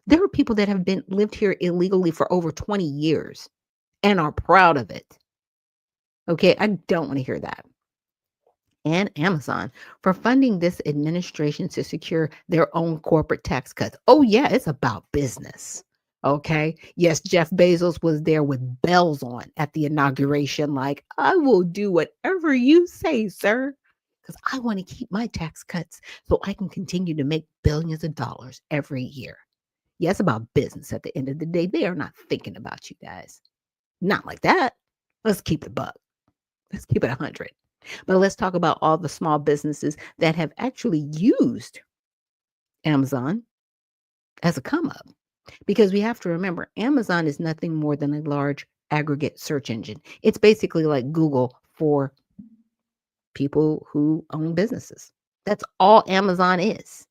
There are people that have been lived here illegally for over 20 years and are proud of it. Okay, I don't want to hear that. And Amazon for funding this administration to secure their own corporate tax cuts. Oh, yeah, it's about business. Okay. Yes, Jeff Bezos was there with bells on at the inauguration, like, I will do whatever you say, sir, because I want to keep my tax cuts so I can continue to make billions of dollars every year. Yes, about business at the end of the day. They are not thinking about you guys. Not like that. Let's keep it a buck. Let's keep it 100. But let's talk about all the small businesses that have actually used Amazon as a come up. Because we have to remember, Amazon is nothing more than a large aggregate search engine. It's basically like Google for people who own businesses. That's all Amazon is.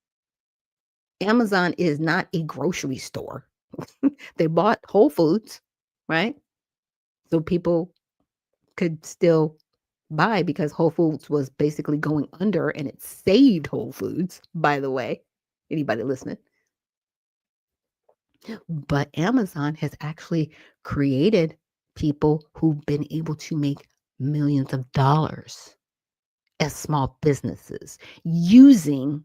Amazon is not a grocery store. They bought Whole Foods, right? So people could still buy because Whole Foods was basically going under and it saved Whole Foods, by the way. Anybody listening? But Amazon has actually created people who've been able to make millions of dollars as small businesses using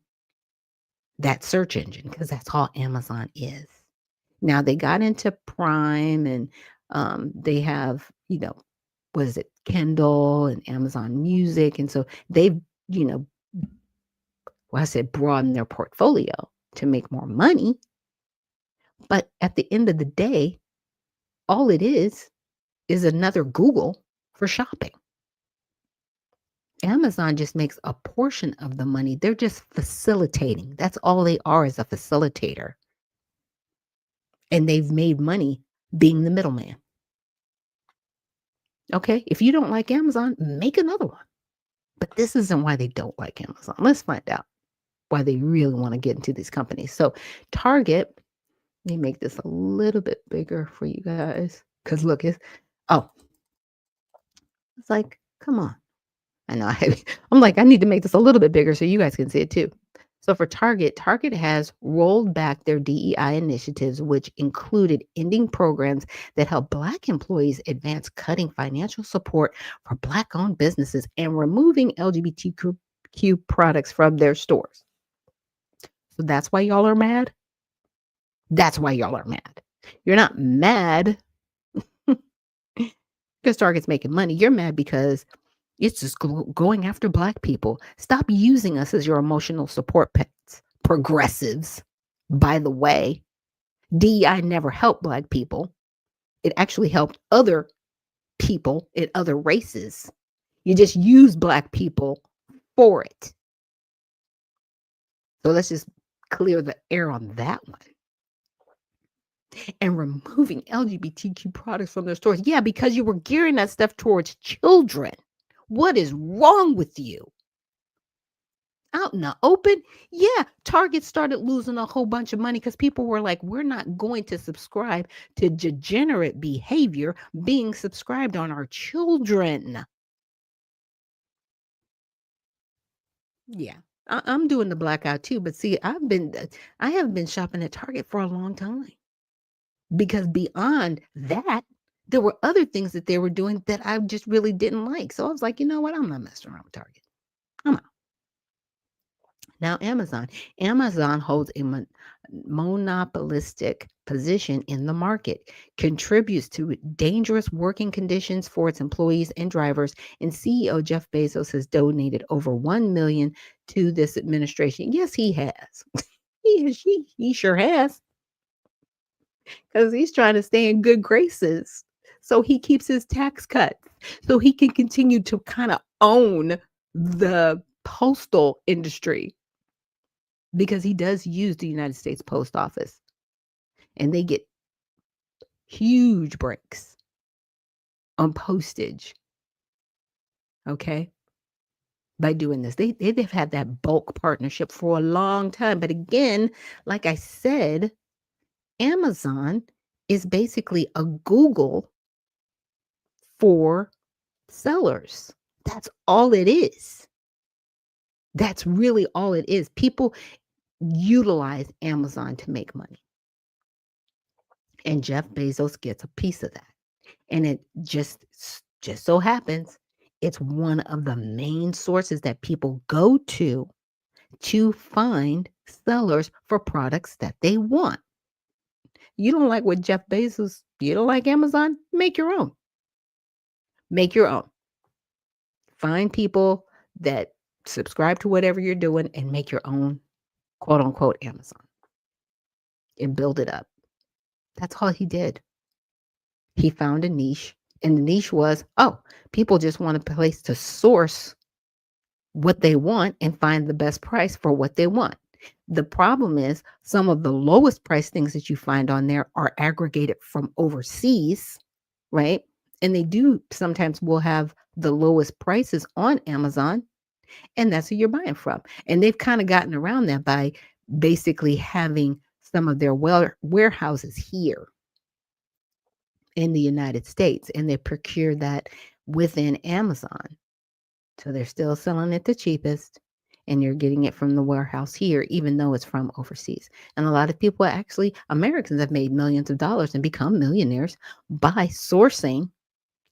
that search engine because that's all Amazon is. Now they got into Prime and they have, what is it, Kindle and Amazon Music. And so they've, you know, well, I said broaden their portfolio to make more money. But at the end of the day, all it is another Google for shopping. Amazon just makes a portion of the money. They're just facilitating. That's all they are, is a facilitator. And they've made money being the middleman. Okay, if you don't like Amazon, make another one. But this isn't why they don't like Amazon. Let's find out why they really want to get into these companies. So Target, let me make this a little bit bigger for you guys. Because look, it's like, come on. I know I'm like, I need to make this a little bit bigger so you guys can see it too. So for Target, Target has rolled back their DEI initiatives, which included ending programs that help Black employees advance cutting financial support for Black-owned businesses and removing LGBTQ products from their stores. So that's why y'all are mad? That's why y'all are mad. You're not mad because Target's making money. You're mad because it's just going after Black people. Stop using us as your emotional support pets. Progressives, by the way. DEI never helped Black people. It actually helped other people in other races. You just use Black people for it. So let's just clear the air on that one. And removing LGBTQ products from their stores. Yeah, because you were gearing that stuff towards children. What is wrong with you? Out in the open, yeah, Target started losing a whole bunch of money because people were like, we're not going to subscribe to degenerate behavior being subscribed on our children. Yeah. I'm doing the blackout too, but see, I have been shopping at Target for a long time because beyond that, there were other things that they were doing that I just really didn't like. So I was like, you know what? I'm not messing around with Target. I'm out. Now, Amazon holds a monopolistic position in the market, contributes to dangerous working conditions for its employees and drivers, and CEO Jeff Bezos has donated over 1 million to this administration. Yes, he has. He sure has, because he's trying to stay in good graces. So he keeps his tax cuts so he can continue to kind of own the postal industry because he does use the United States Post Office and they get huge breaks on postage, okay, by doing this. They've had that bulk partnership for a long time. But again, like I said, Amazon is basically a Google for sellers. That's all it is. That's really all it is. People utilize Amazon to make money. And Jeff Bezos gets a piece of that. And it just so happens it's one of the main sources that people go to find sellers for products that they want. You don't like what Jeff Bezos, you don't like Amazon? Make your own. Make your own. Find people that subscribe to whatever you're doing and make your own quote unquote Amazon and build it up. That's all he did. He found a niche, and the niche was, oh, people just want a place to source what they want and find the best price for what they want. The problem is some of the lowest price things that you find on there are aggregated from overseas, right? And they do sometimes will have the lowest prices on Amazon, and that's who you're buying from. And they've kind of gotten around that by basically having some of their warehouses here in the United States, and they procure that within Amazon. So they're still selling it the cheapest, and you're getting it from the warehouse here, even though it's from overseas. And a lot of people, actually, Americans, have made millions of dollars and become millionaires by sourcing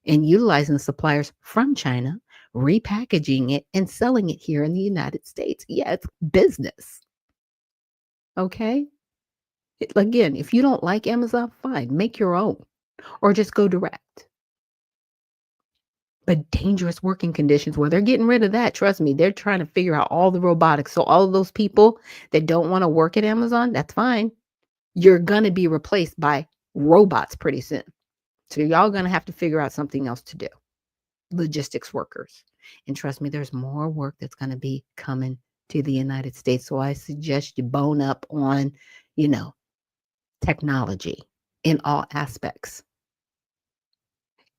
and utilizing the suppliers from China, repackaging it, and selling it here in the United States. Yeah, it's business. Okay. Again, if you don't like Amazon, fine, make your own or just go direct. But dangerous working conditions, well, they're getting rid of that. Trust me, they're trying to figure out all the robotics. So all of those people that don't want to work at Amazon, that's fine. You're going to be replaced by robots pretty soon. So y'all going to have to figure out something else to do. Logistics workers. And trust me, there's more work that's going to be coming to the United States. So I suggest you bone up on, technology in all aspects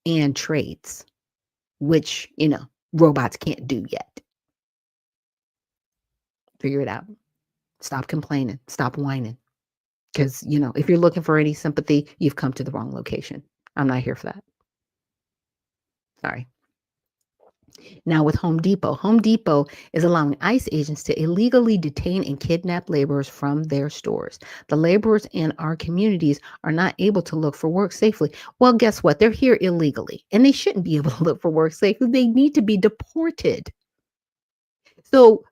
and trades, which, robots can't do yet. Figure it out. Stop complaining. Stop whining. Because, if you're looking for any sympathy, you've come to the wrong location. I'm not here for that. Sorry. Now, with Home Depot is allowing ICE agents to illegally detain and kidnap laborers from their stores. The laborers in our communities are not able to look for work safely. Well, guess what? They're here illegally, and they shouldn't be able to look for work safely. They need to be deported. So,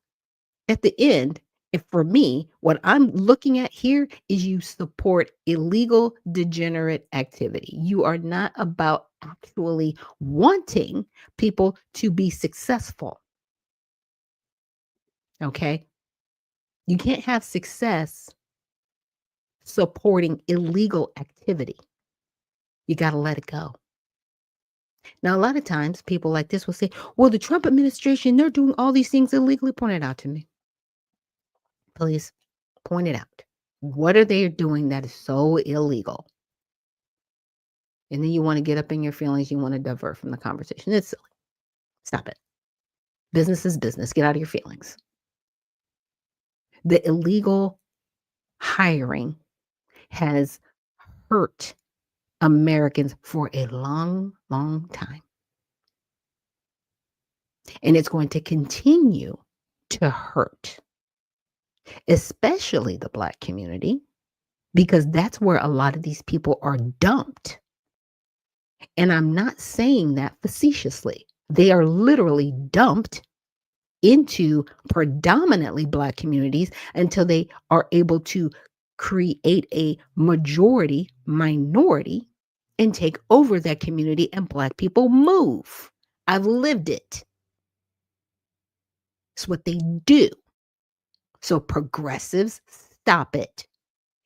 at the end, if for me, what I'm looking at here is you support illegal, degenerate activity. You are not about actually wanting people to be successful. Okay. You can't have success supporting illegal activity. You got to let it go. Now, a lot of times people like this will say, well, the Trump administration, they're doing all these things illegally. Point it out to me. Please point it out. What are they doing that is so illegal? And then you want to get up in your feelings. You want to divert from the conversation. It's silly. Stop it. Business is business. Get out of your feelings. The illegal hiring has hurt Americans for a long, long time. And it's going to continue to hurt, especially the Black community, because that's where a lot of these people are dumped. And I'm not saying that facetiously. They are literally dumped into predominantly Black communities until they are able to create a majority minority and take over that community, and Black people move. I've lived it. It's what they do. So progressives, stop it.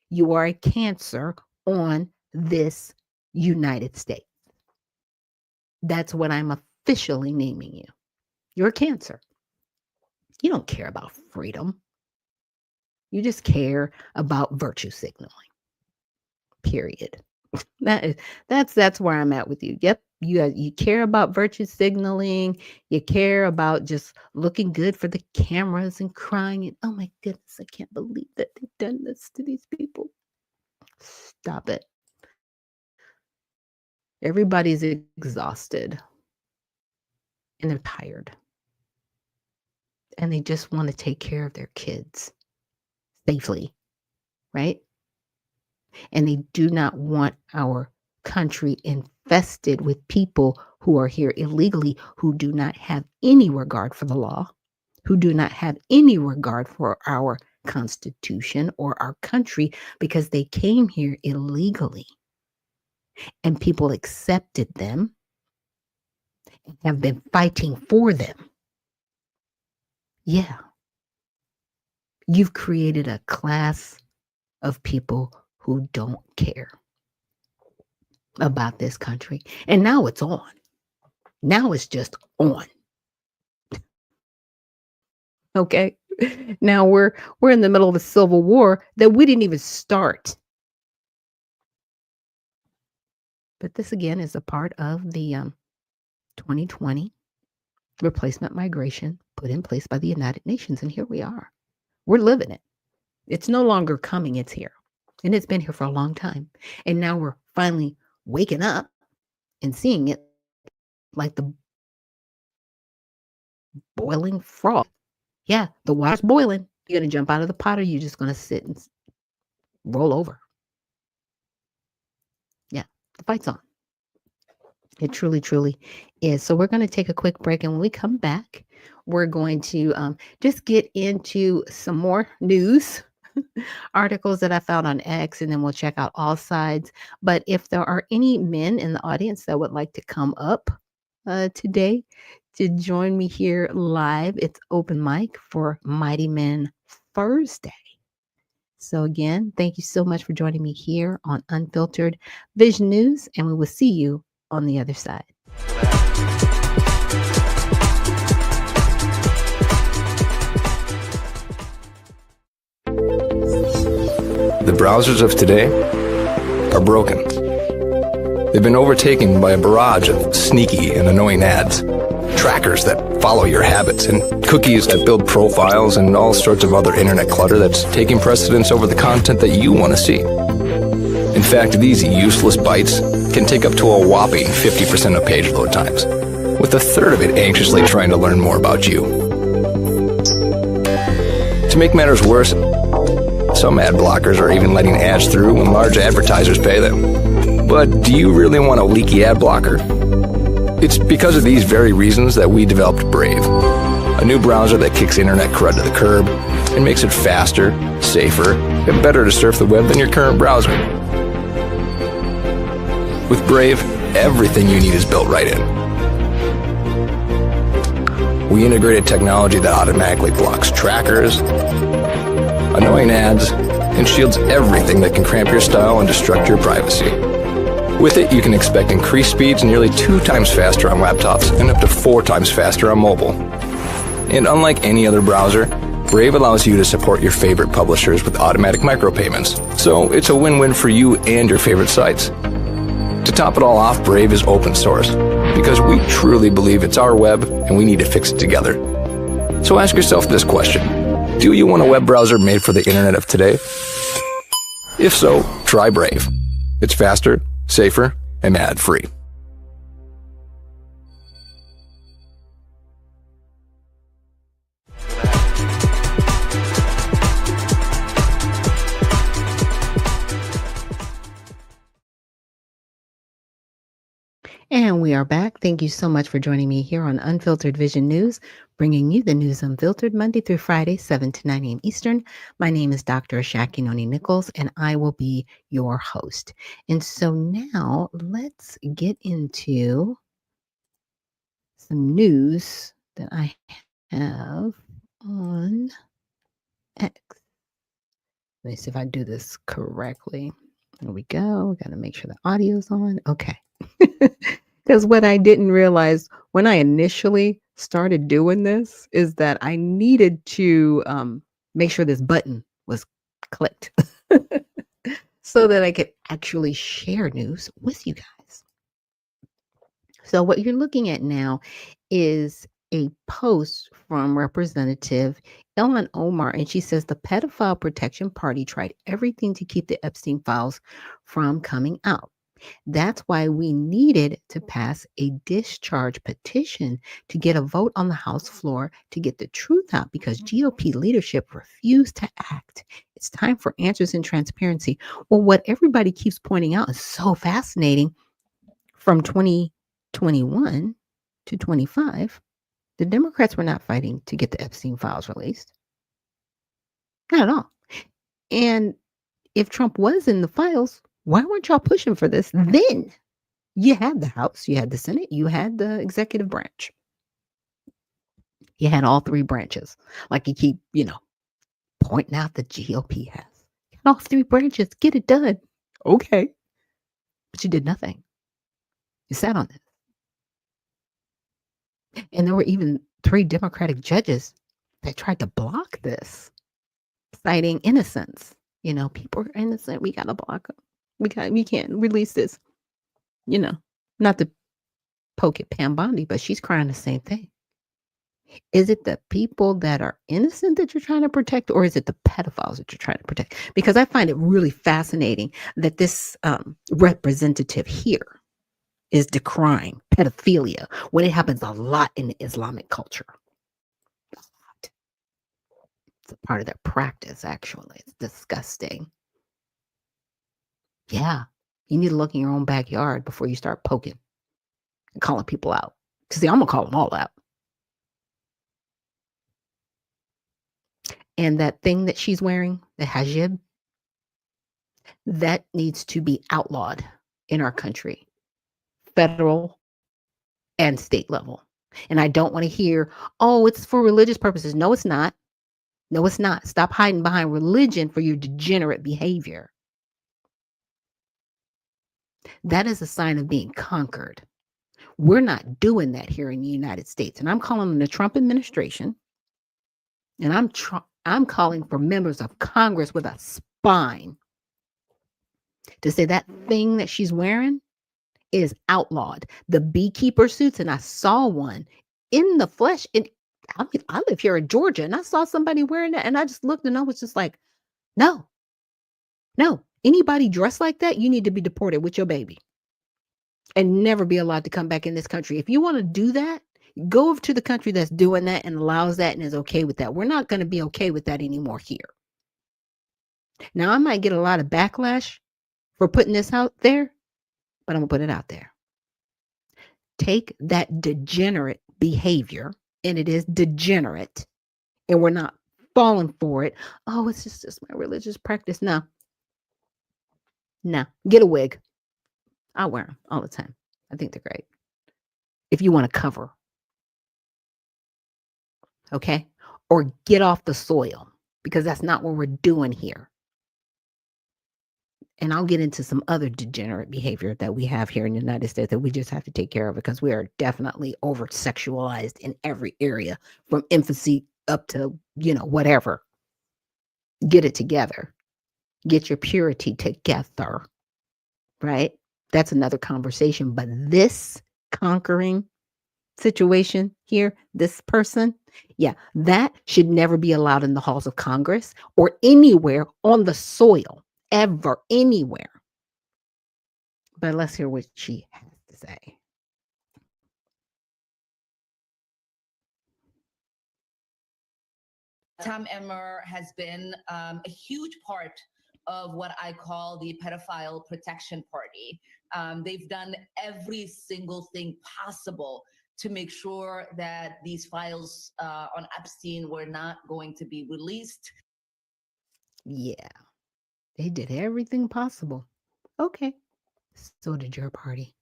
You are a cancer on this United States. That's what I'm officially naming you. You're a cancer. You don't care about freedom. You just care about virtue signaling. Period. That's where I'm at with you. Yep, you care about virtue signaling. You care about just looking good for the cameras and crying and, oh my goodness, I can't believe that they've done this to these people. Stop it. Everybody's exhausted and they're tired. And they just want to take care of their kids safely, right? And they do not want our country infested with people who are here illegally, who do not have any regard for the law, who do not have any regard for our Constitution or our country, because they came here illegally and people accepted them and have been fighting for them. Yeah. You've created a class of people who don't care about this country. And now it's on. Now it's just on. Okay? Now we're in the middle of a civil war that we didn't even start. But this again is a part of the 2020 replacement migration put in place by the United Nations. And here we are. We're living it. It's no longer coming, it's here. And it's been here for a long time. And now we're finally waking up and seeing it like the boiling frog. Yeah, the water's boiling. You're going to jump out of the pot, or you're just going to sit and roll over. Yeah, the fight's on. It truly, truly is. So we're going to take a quick break. And when we come back, we're going to just get into some more news articles that I found on X, and then we'll check out all sides. But if there are any men in the audience that would like to come up today to join me here live, it's open mic for Mighty Men Thursday. So again, thank you so much for joining me here on Unfiltered Vision News, and we will see you on the other side. The browsers of today are broken. They've been overtaken by a barrage of sneaky and annoying ads, trackers that follow your habits, and cookies that build profiles, and all sorts of other internet clutter that's taking precedence over the content that you want to see. In fact, these useless bites can take up to a whopping 50% of page load times, with a third of it anxiously trying to learn more about you. To make matters worse, some ad blockers are even letting ads through when large advertisers pay them. But do you really want a leaky ad blocker? It's because of these very reasons that we developed Brave, a new browser that kicks internet crud to the curb and makes it faster, safer, and better to surf the web than your current browser. With Brave, everything you need is built right in. We integrated technology that automatically blocks trackers, annoying ads, and shields everything that can cramp your style and destruct your privacy. With it, you can expect increased speeds nearly 2 times faster on laptops and up to 4 times faster on mobile. And unlike any other browser, Brave allows you to support your favorite publishers with automatic micropayments, so it's a win-win for you and your favorite sites. To top it all off, Brave is open source, because we truly believe it's our web and we need to fix it together. So ask yourself this question. Do you want a web browser made for the internet of today? If so, try Brave. It's faster, safer, and ad-free. And we are back. Thank you so much for joining me here on Unfiltered Vision News, bringing you the news unfiltered Monday through Friday, 7 to 9 a.m. Eastern. My name is Dr. Ashaki Noni Nichols, and I will be your host. And so now let's get into some news that I have on X. Let me see if I do this correctly. There we go. Got to make sure the audio's on. Okay. Because what I didn't realize when I initially started doing this is that I needed to make sure this button was clicked so that I could actually share news with you guys. So, what you're looking at now is a post from Representative Ellen Omar, and she says the Pedophile Protection Party tried everything to keep the Epstein files from coming out. That's why we needed to pass a discharge petition to get a vote on the House floor to get the truth out because GOP leadership refused to act. It's time for answers and transparency. Well, what everybody keeps pointing out is so fascinating. From 2021 to 25, the Democrats were not fighting to get the Epstein files released. Not at all. And if Trump was in the files, why weren't y'all pushing for this then? You had the House, you had the Senate, you had the executive branch. You had all three branches. Like you keep, pointing out the GOP has. All three branches, get it done. Okay. But you did nothing. You sat on it. And there were even three Democratic judges that tried to block this, citing innocence. People are innocent. We gotta block them. We can't release this. Not to poke at Pam Bondi, but she's crying the same thing. Is it the people that are innocent that you're trying to protect, or is it the pedophiles that you're trying to protect? Because I find it really fascinating that this representative here is decrying pedophilia when it happens a lot in the Islamic culture. A lot. It's a part of their practice, actually. It's disgusting. Yeah. You need to look in your own backyard before you start poking and calling people out. See, I'm going to call them all out. And that thing that she's wearing, the hijab, that needs to be outlawed in our country, federal and state level. And I don't want to hear, oh, it's for religious purposes. No, it's not. No, it's not. Stop hiding behind religion for your degenerate behavior. That is a sign of being conquered. We're not doing that here in the United States. And I'm calling the Trump administration, and I'm calling for members of Congress with a spine to say that thing that she's wearing is outlawed. The beekeeper suits, and I saw one in the flesh. And I live here in Georgia, and I saw somebody wearing that, and I just looked, and I was just like, no, no. Anybody dressed like that, you need to be deported with your baby and never be allowed to come back in this country. If you want to do that, go to the country that's doing that and allows that and is okay with that. We're not going to be okay with that anymore here. Now, I might get a lot of backlash for putting this out there, but I'm going to put it out there. Take that degenerate behavior, and it is degenerate, and we're not falling for it. Oh, it's just my religious practice. No. Get a wig. I wear them all the time. I think they're great. If you want to cover, okay? Or get off the soil, because that's not what we're doing here. And I'll get into some other degenerate behavior that we have here in the United States that we just have to take care of, because we are definitely over sexualized in every area, from infancy up to, whatever. Get it together. Get your purity together, right? That's another conversation. But this conquering situation here, this person, yeah, that should never be allowed in the halls of Congress or anywhere on the soil, ever, anywhere. But let's hear what she has to say. Tom Emmer has been a huge part of what I call the pedophile protection party. They've done every single thing possible to make sure that these files on Epstein were not going to be released. Yeah, they did everything possible. Okay, so did your party.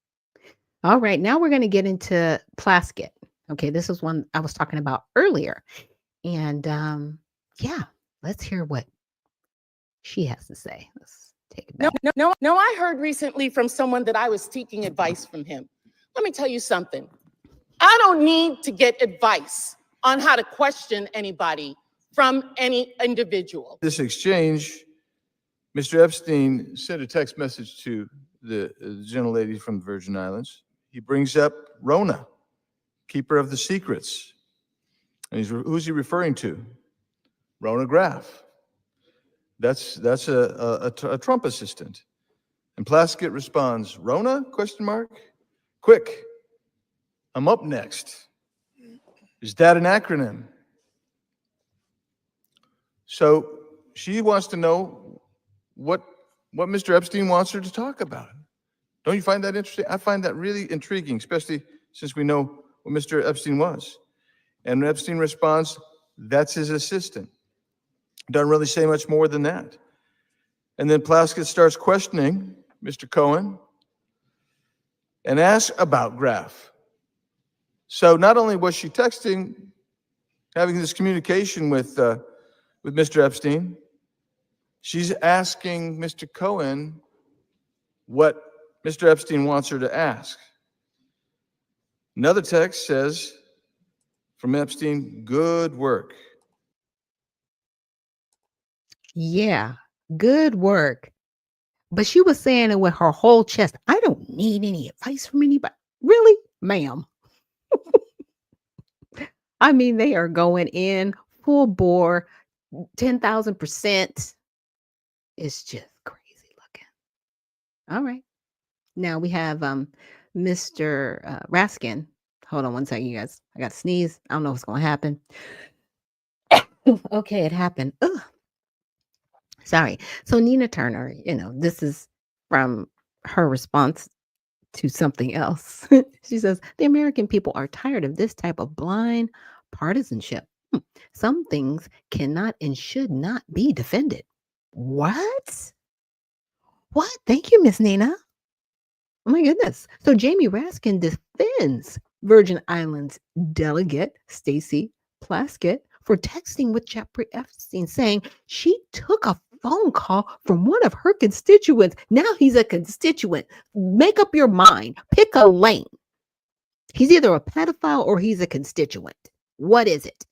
All right, now we're going to get into Plaskett. Okay, this is one I was talking about earlier. And yeah, let's hear what she has to say. Let's take it back. No, I heard recently from someone that I was seeking advice from him. Let me tell you something. I don't need to get advice on how to question anybody from any individual. This exchange, Mr. Epstein sent a text message to the gentlelady from the Virgin Islands. He brings up Rona, keeper of the secrets. And who's he referring to? Rona Graff. That's a Trump assistant. And Plaskett responds, Rona, question mark? Quick, I'm up next. Is that an acronym? So she wants to know what Mr. Epstein wants her to talk about. Don't you find that interesting? I find that really intriguing, especially since we know what Mr. Epstein was. And Epstein responds, that's his assistant. Doesn't really say much more than that. And then Plaskett starts questioning Mr. Cohen and asks about Graff. So not only was she texting, having this communication with Mr. Epstein, she's asking Mr. Cohen what Mr. Epstein wants her to ask. Another text says from Epstein, good work. Yeah, good work. But she was saying it with her whole chest. I don't need any advice from anybody. Really, ma'am? I mean, they are going in full bore, 10,000%. It's just crazy looking. All right. Now we have Mr. Raskin. Hold on one second, you guys. I got to sneeze. I don't know what's going to happen. Okay, it happened. Ugh. Sorry. So Nina Turner, this is from her response to something else. She says, the American people are tired of this type of blind partisanship. Some things cannot and should not be defended. What? What? Thank you, Miss Nina. Oh my goodness. So Jamie Raskin defends Virgin Islands delegate Stacey Plaskett for texting with Jeffrey Epstein, saying she took a phone call from one of her constituents. Now he's a constituent. Make up your mind. Pick a lane. He's either a pedophile or he's a constituent. What is it?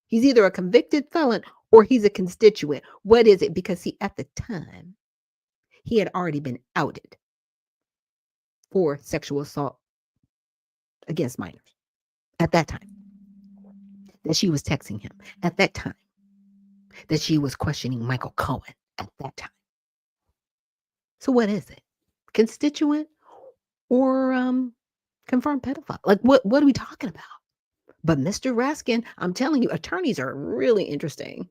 He's either a convicted felon or he's a constituent. What is it? Because at the time, he had already been outed for sexual assault against minors. At that time, that she was texting him. At that time, that she was questioning Michael Cohen. At that time. So what is it? Constituent or confirmed pedophile? Like what are we talking about? But Mr. Raskin, I'm telling you, attorneys are really interesting.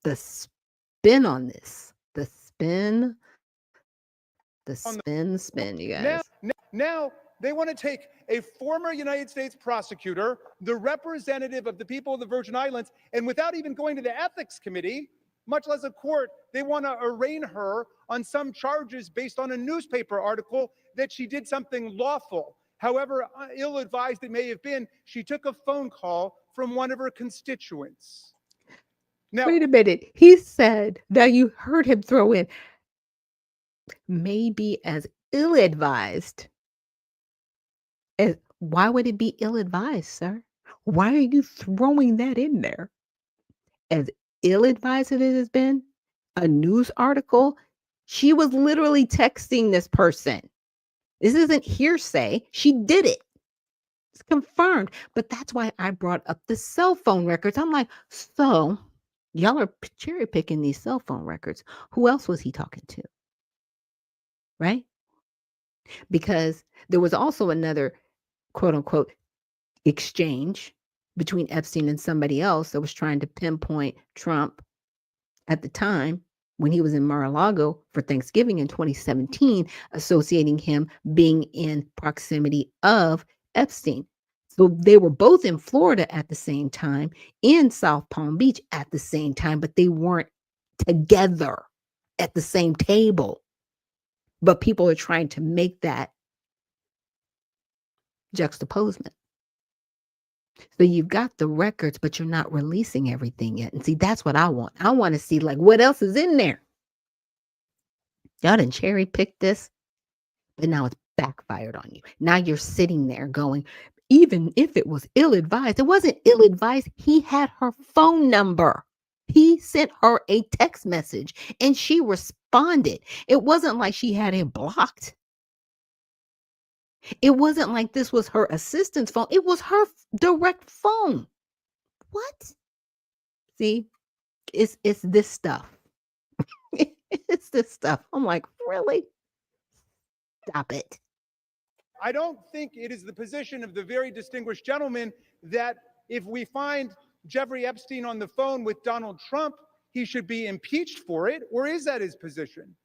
The spin on this, the spin, you guys. Now they want to take a former United States prosecutor, the representative of the people of the Virgin Islands, and without even going to the ethics committee, much less a court, they want to arraign her on some charges based on a newspaper article that she did something lawful. However ill-advised it may have been, she took a phone call from one of her constituents. Now, wait a minute. He said that you heard him throw in maybe as ill-advised. Why would it be ill-advised, sir? Why are you throwing that in there? As ill-advised as it has been, a news article, she was literally texting this person. This isn't hearsay. She did it. It's confirmed. But that's why I brought up the cell phone records. I'm like, so y'all are cherry picking these cell phone records. Who else was he talking to? Right? Because there was also another quote unquote exchange between Epstein and somebody else that was trying to pinpoint Trump at the time when he was in Mar-a-Lago for Thanksgiving in 2017, associating him being in proximity of Epstein. So they were both in Florida at the same time, in South Palm Beach at the same time, but they weren't together at the same table. But people are trying to make that juxtaposement. So you've got the records, but you're not releasing everything yet. And see, that's what I want. I want to see, like, what else is in there. Y'all didn't cherry pick this, but now it's backfired on you. Now you're sitting there going, even if it was ill-advised, it wasn't ill-advised. He had her phone number. He sent her a text message and she responded. It wasn't like she had him blocked. It wasn't like this was her assistant's phone. It was her direct phone. What? See, it's this stuff. It's this stuff. I'm like, really? Stop it. I don't think it is the position of the very distinguished gentleman that if we find Jeffrey Epstein on the phone with Donald Trump, he should be impeached for it? Or is that his position?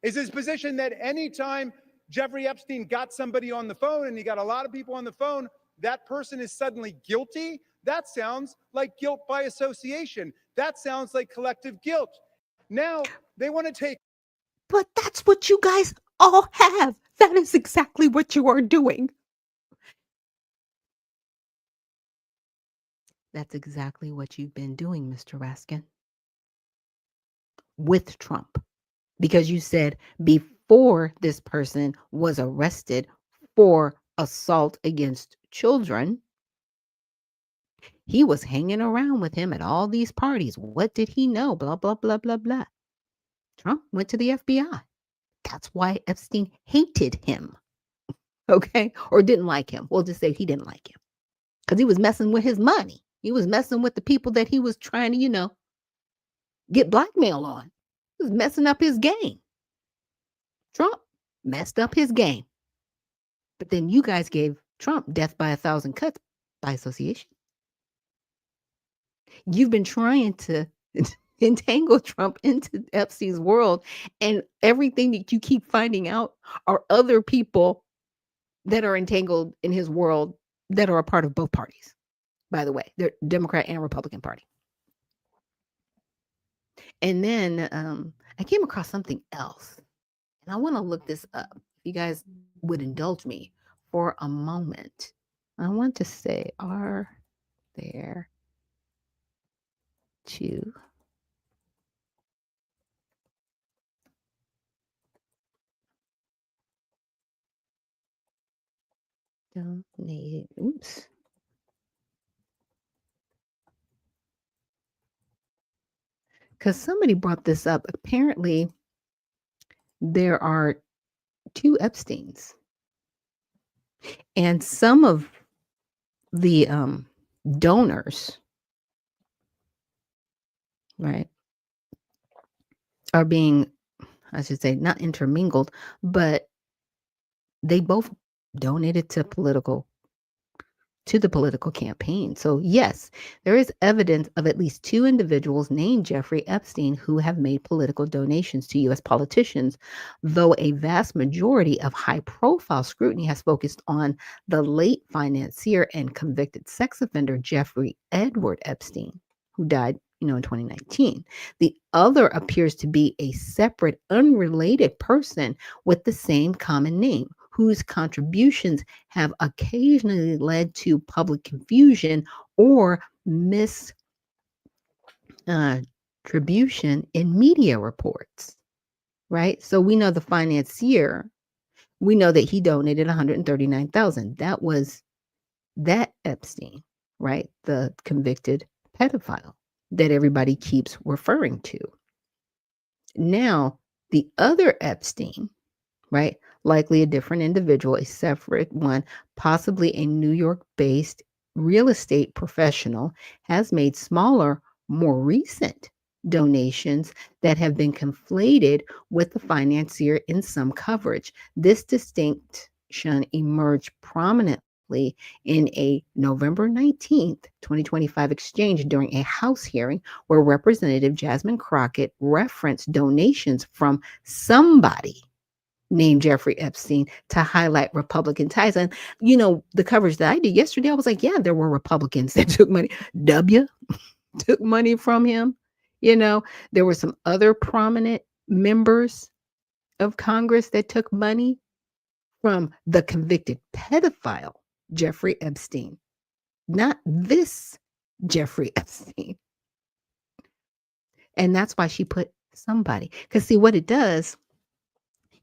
Is his position that anytime Jeffrey Epstein got somebody on the phone, and he got a lot of people on the phone, that person is suddenly guilty? That sounds like guilt by association. That sounds like collective guilt. Now they want to take. But that's what you guys all have. That is exactly what you are doing. That's exactly what you've been doing, Mr. Raskin, with Trump. Because you said before this person was arrested for assault against children, he was hanging around with him at all these parties. What did he know? Blah, blah, blah, blah, blah. Trump went to the FBI. That's why Epstein hated him. Okay? Or didn't like him. We'll just say he didn't like him. Because he was messing with his money. He was messing with the people that he was trying to, get blackmail on. He was messing up his game. Trump messed up his game. But then you guys gave Trump death by 1,000 cuts by association. You've been trying to entangle Trump into Epstein's world, and everything that you keep finding out are other people that are entangled in his world that are a part of both parties. By the way, they're Democrat and Republican Party. And then I came across something else, and I want to look this up. If you guys would indulge me for a moment, I want to say, are there two donated? Oops. Because somebody brought this up. Apparently, there are two Epsteins. And some of the donors, right, are being, I should say, not intermingled, but they both donated to the political campaign. So yes, there is evidence of at least two individuals named Jeffrey Epstein who have made political donations to U.S. politicians, though a vast majority of high-profile scrutiny has focused on the late financier and convicted sex offender Jeffrey Edward Epstein, who died, in 2019. The other appears to be a separate, unrelated person with the same common name, whose contributions have occasionally led to public confusion or misattribution in media reports, right? So we know the financier, we know that he donated $139,000. That was that Epstein, right? The convicted pedophile that everybody keeps referring to. Now, the other Epstein, right? Likely a different individual, a separate one, possibly a New York-based real estate professional, has made smaller, more recent donations that have been conflated with the financier in some coverage. This distinction emerged prominently Lee, in a November 19th, 2025 exchange during a House hearing where Representative Jasmine Crockett referenced donations from somebody named Jeffrey Epstein to highlight Republican ties. And, the coverage that I did yesterday, I was like, yeah, there were Republicans that took money. W took money from him. There were some other prominent members of Congress that took money from the convicted pedophile, Jeffrey Epstein, not this Jeffrey Epstein. And that's why she put somebody. Because, see, what it does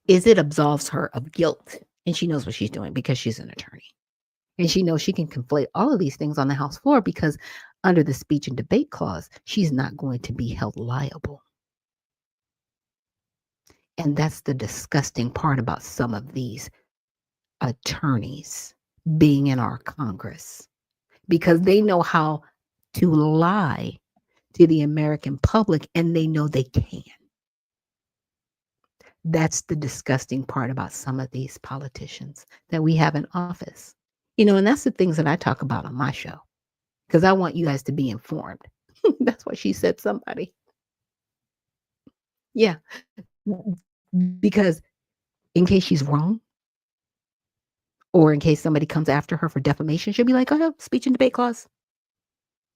is it absolves her of guilt. And she knows what she's doing because she's an attorney. And she knows she can conflate all of these things on the House floor because under the speech and debate clause, she's not going to be held liable. And that's the disgusting part about some of these attorneys being in our Congress, because they know how to lie to the American public and they know they can. That's the disgusting part about some of these politicians that we have in office. And that's the things that I talk about on my show because I want you guys to be informed. That's what she said, somebody. Yeah. Because in case she's wrong, or in case somebody comes after her for defamation, she'll be like, oh, speech and debate clause.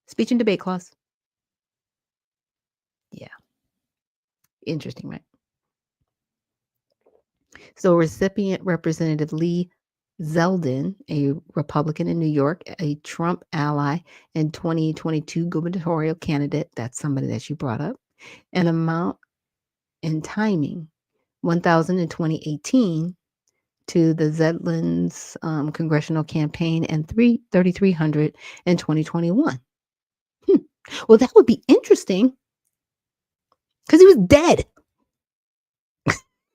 Speech and debate clause. Yeah. Interesting, right? So recipient Representative Lee Zeldin, a Republican in New York, a Trump ally and 2022 gubernatorial candidate, that's somebody that you brought up, an amount and timing, 1,000 in 2018 to the Zedlin's congressional campaign and 3,300 in 2021. Well, that would be interesting because he was dead.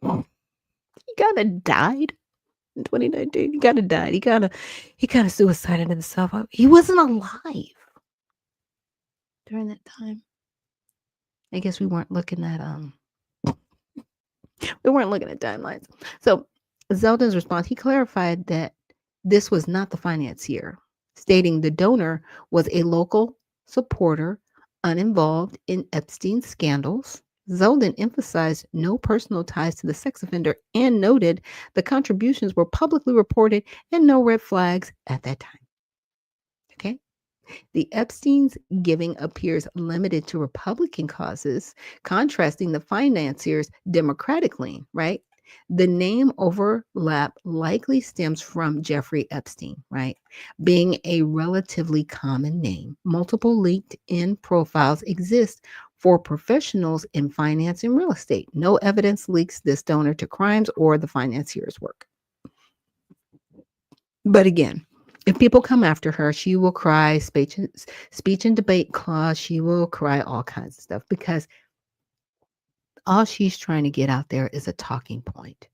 He kind of died in 2019. He kind of died. He kind of suicided himself. He wasn't alive during that time. I guess we weren't looking at timelines. So Zeldin's response, he clarified that this was not the financier, stating the donor was a local supporter uninvolved in Epstein's scandals. Zeldin emphasized no personal ties to the sex offender and noted the contributions were publicly reported and no red flags at that time. Okay. The Epstein's giving appears limited to Republican causes, contrasting the financier's Democratic lean, right? The name overlap likely stems from Jeffrey Epstein, right? Being a relatively common name. Multiple LinkedIn profiles exist for professionals in finance and real estate. No evidence links this donor to crimes or the financier's work. But again, if people come after her, she will cry speech and debate clause. She will cry all kinds of stuff because all she's trying to get out there is a talking point.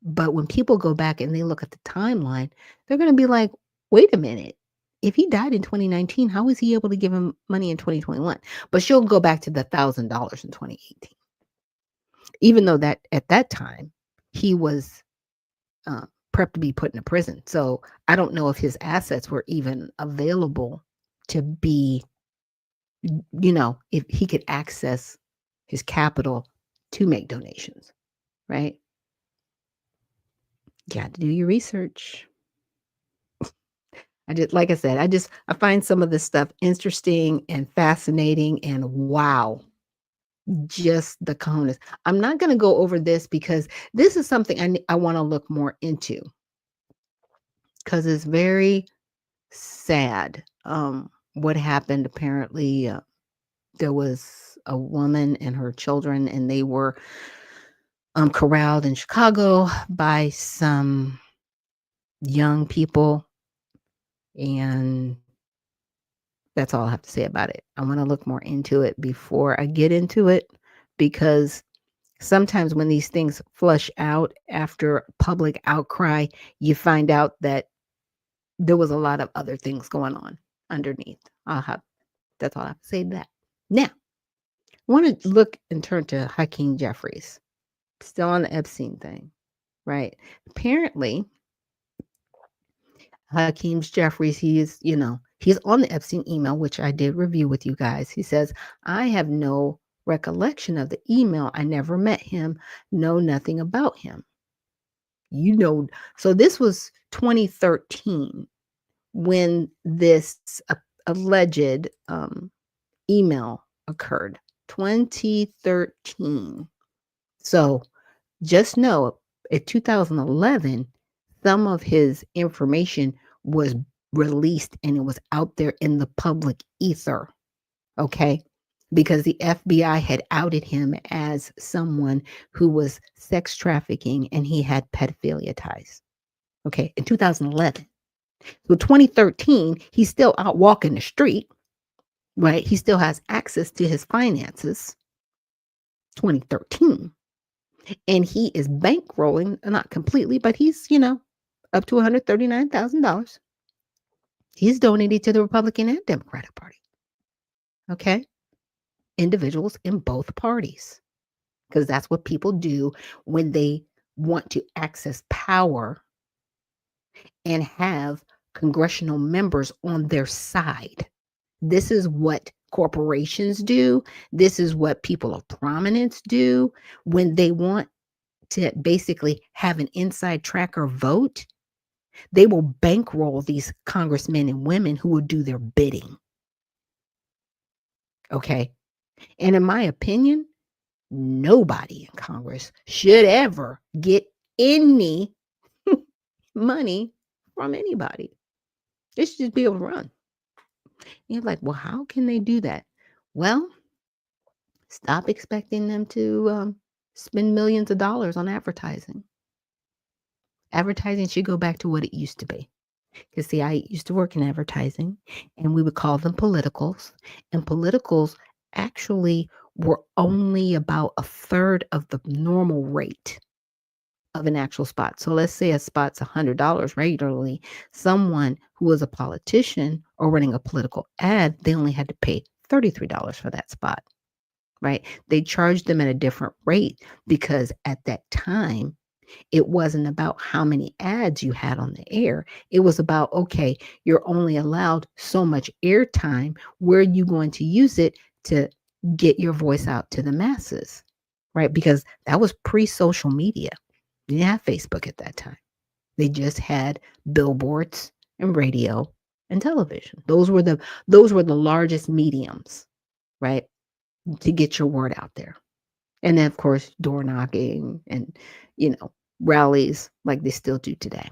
But when people go back and they look at the timeline, they're going to be like, wait a minute. If he died in 2019, how was he able to give him money in 2021? But she'll go back to the $1,000 in 2018. Even though that at that time, he was prepped to be put in a prison. So I don't know if his assets were even available to be, if he could access his capital to make donations, right? You got to do your research. Like I said, I find some of this stuff interesting and fascinating and wow, just the cojones. I'm not going to go over this because this is something I want to look more into because it's very sad. What happened apparently, there was a woman and her children and they were corralled in Chicago by some young people. And that's all I have to say about it. I want to look more into it before I get into it because sometimes when these things flush out after public outcry, you find out that there was a lot of other things going on underneath. That's all I have to say to that. Now, I want to look and turn to Hakeem Jeffries, still on the Epstein thing, right? Apparently, Hakeem Jeffries, he is, he's on the Epstein email, which I did review with you guys. He says, I have no recollection of the email. I never met him, know nothing about him. So this was 2013 when this alleged email occurred. 2013. So just know in 2011, some of his information was released and it was out there in the public ether. Okay. Because the FBI had outed him as someone who was sex trafficking and he had pedophilia ties. Okay. In 2011. So 2013, he's still out walking the street, right? He still has access to his finances. 2013. And he is bankrolling, not completely, but he's, up to $139,000. He's donated to the Republican and Democratic Party. Okay. Individuals in both parties. Because that's what people do when they want to access power and have congressional members on their side. This is what corporations do. This is what people of prominence do when they want to basically have an inside tracker vote. They will bankroll these congressmen and women who will do their bidding. Okay. And in my opinion, nobody in Congress should ever get any money from anybody. They should just be able to run. You're like, well, how can they do that? Well, stop expecting them to spend millions of dollars on advertising. Advertising should go back to what it used to be. Because, see, I used to work in advertising, and we would call them politicals. And politicals actually were only about a third of the normal rate of an actual spot. So let's say a spot's $100 regularly. Someone who was a politician or running a political ad, they only had to pay $33 for that spot, right? They charged them at a different rate because at that time, it wasn't about how many ads you had on the air. It was about, okay, you're only allowed so much airtime. Where are you going to use it to get your voice out to the masses, right? Because that was pre-social media. They didn't have Facebook at that time. They just had billboards and radio and television. Those were the largest mediums, right, to get your word out there. And then, of course, door knocking and, rallies like they still do today.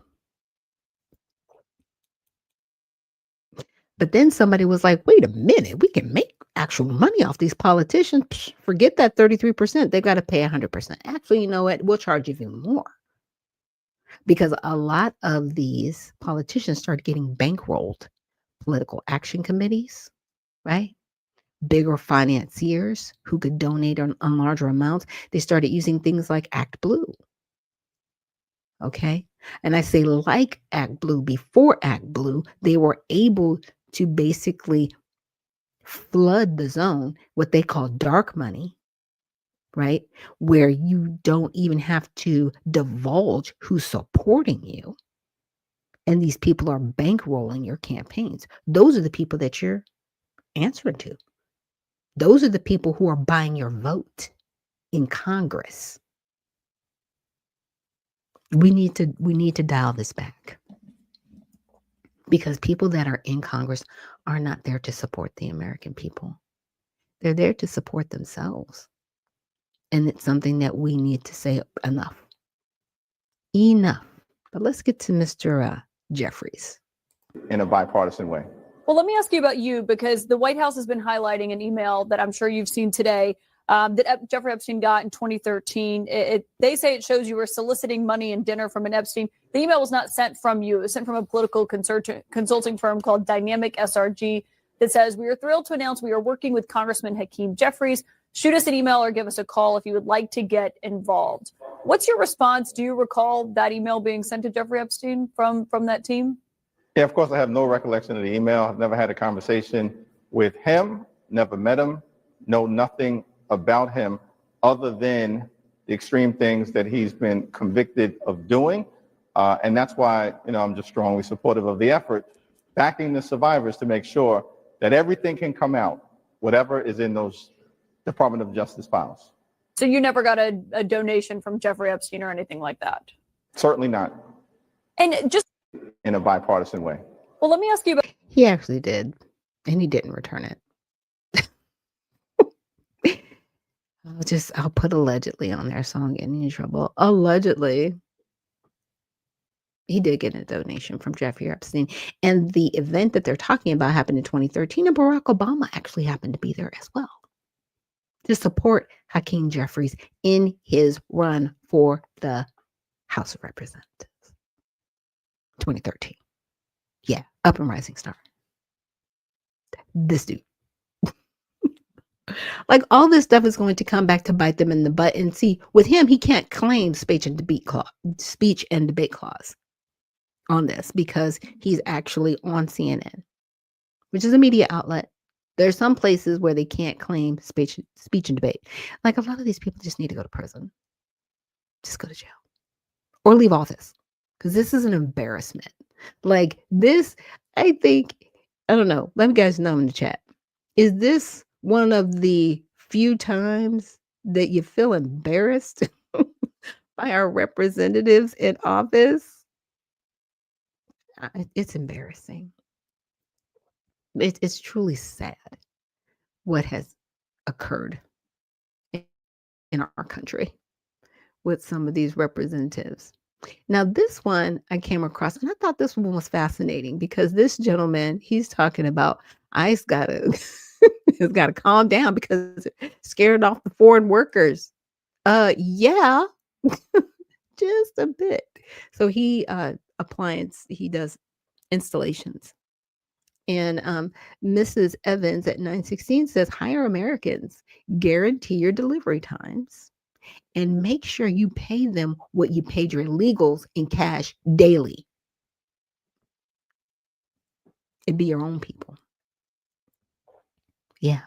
But then somebody was like, wait a minute, we can make actual money off these politicians. Psh, forget that 33%. They've got to pay 100%. Actually, you know what? We'll charge even more. Because a lot of these politicians started getting bankrolled. Political action committees, right? Bigger financiers who could donate on larger amounts. They started using things like Act Blue. Okay. And I say like Act Blue, before Act Blue, they were able to basically flood the zone, what they call dark money, right? Where you don't even have to divulge who's supporting you. And these people are bankrolling your campaigns. Those are the people that you're answering to. Those are the people who are buying your vote in Congress. We need to dial this back, because people that are in Congress are not there to support the American people. They're there to support themselves. And it's something that we need to say enough. Enough. But let's get to Mr. Jeffries. In a bipartisan way. Well, let me ask you about you, because the White House has been highlighting an email that I'm sure you've seen today that Jeffrey Epstein got in 2013. They say it shows you were soliciting money and dinner from an Epstein. The email was not sent from you. It was sent from a political consulting firm called Dynamic SRG that says, we are thrilled to announce we are working with Congressman Hakeem Jeffries. Shoot us an email or give us a call if you would like to get involved. What's your response? Do you recall that email being sent to Jeffrey Epstein from that team? Yeah, of course, I have no recollection of the email. I've never had a conversation with him, never met him, know nothing about him other than the extreme things that he's been convicted of doing. And that's why, I'm just strongly supportive of the effort, backing the survivors to make sure that everything can come out, whatever is in those Department of Justice files. So you never got a donation from Jeffrey Epstein or anything like that? Certainly not And just in a bipartisan way. well, let me ask you about. He actually did, and he didn't return it. I'll put allegedly on there so I don't get in trouble. Allegedly. He did get a donation from Jeffrey Epstein. And the event that they're talking about happened in 2013, and Barack Obama actually happened to be there as well to support Hakeem Jeffries in his run for the House of Representatives. 2013. Yeah, up and rising star. This dude. Like, all this stuff is going to come back to bite them in the butt. And see, with him, he can't claim speech and debate clause on this because he's actually on CNN, which is a media outlet. There's some places where they can't claim speech and debate. Like, a lot of these people just need to go to prison. Just go to jail or leave office, because this is an embarrassment. Like this, I think, I don't know. Let me guys know in the chat. Is this one of the few times that you feel embarrassed by our representatives in office? It's embarrassing. It's truly sad what has occurred in our country with some of these representatives. Now, this one I came across, and I thought this one was fascinating because this gentleman, he's talking about ICE has got to calm down because it scared off the foreign workers. Yeah, just a bit. So he does installations. And Mrs. Evans at 916 says, hire Americans, guarantee your delivery times, and make sure you pay them what you paid your illegals in cash daily. It'd be your own people. Yeah.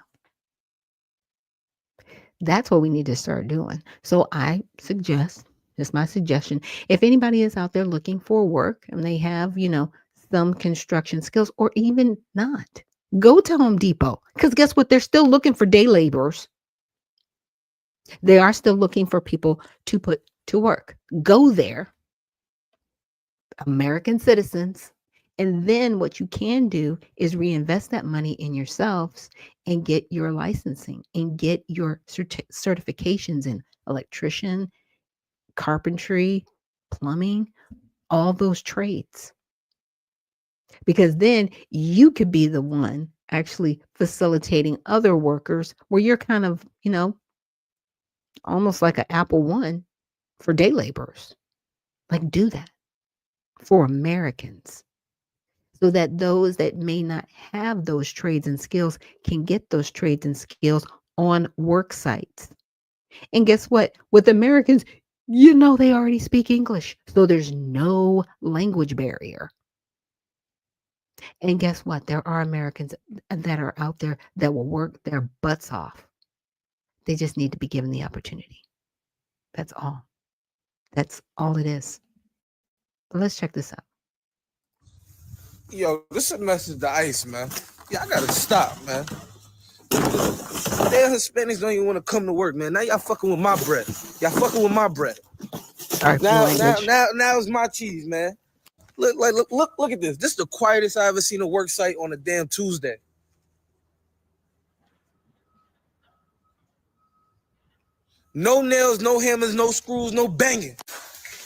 That's what we need to start doing. So I suggest, it's my suggestion, if anybody is out there looking for work and they have, some construction skills or even not, go to Home Depot, because guess what? They're still looking for day laborers. They are still looking for people to put to work. Go there, American citizens. And then what you can do is reinvest that money in yourselves and get your licensing and get your certifications in electrician, carpentry, plumbing, all those trades. Because then you could be the one actually facilitating other workers where you're kind of, almost like an Apple One for day laborers. Like, do that for Americans, so that those that may not have those trades and skills can get those trades and skills on work sites. And guess what? With Americans, they already speak English. So there's no language barrier. And guess what? There are Americans that are out there that will work their butts off. They just need to be given the opportunity. That's all. That's all it is. But let's check this out. Yo, this is a message to ICE, man. Y'all gotta stop, man. Damn, Hispanics don't even want to come to work, man. Now y'all fucking with my bread. Y'all fucking with my bread. Now it's my cheese, man. Look at this. This is the quietest I ever seen a work site on a damn Tuesday. No nails, no hammers, no screws, no banging.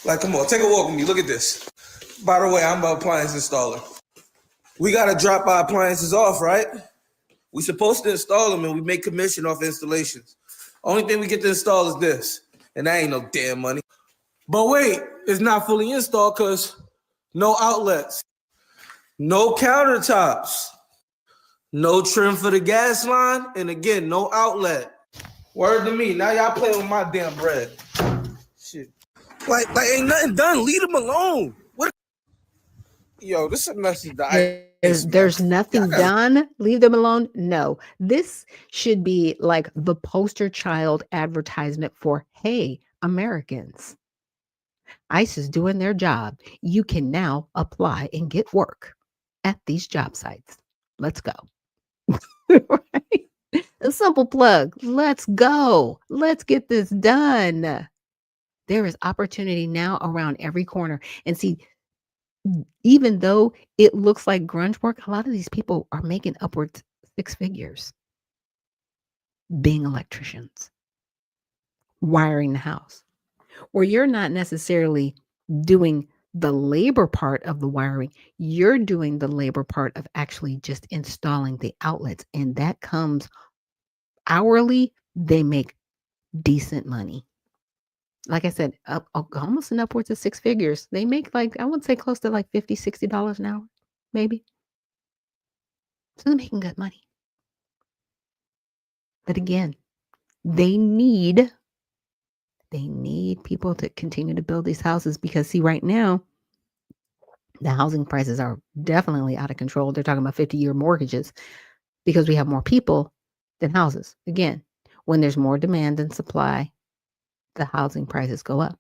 Like, come on, take a walk with me. Look at this. By the way, I'm an appliance installer. We gotta drop our appliances off, right? We supposed to install them and we make commission off installations. Only thing we get to install is this. And that ain't no damn money. But wait, it's not fully installed because no outlets, no countertops, no trim for the gas line, and again, no outlet. Word to me. Now y'all playing with my damn bread. Shit. Like ain't nothing done. Leave them alone. What? Yo, this is a message that There's nothing done. Leave them alone. No, this should be like the poster child advertisement for, hey, Americans, ICE is doing their job. You can now apply and get work at these job sites. Let's go. Right? A simple plug. Let's go. Let's get this done. There is opportunity now around every corner. And see, even though it looks like grunge work, a lot of these people are making upwards 6 figures being electricians, wiring the house, where you're not necessarily doing the labor part of the wiring, you're doing the labor part of actually just installing the outlets. And that comes hourly. They make decent money. Like I said, almost an upwards of 6 figures. They make like, I would say close to like $50, $60 an hour, maybe. So they're making good money. But again, they need people to continue to build these houses because see, right now, the housing prices are definitely out of control. They're talking about 50-year mortgages because we have more people than houses. Again, when there's more demand than supply, the housing prices go up.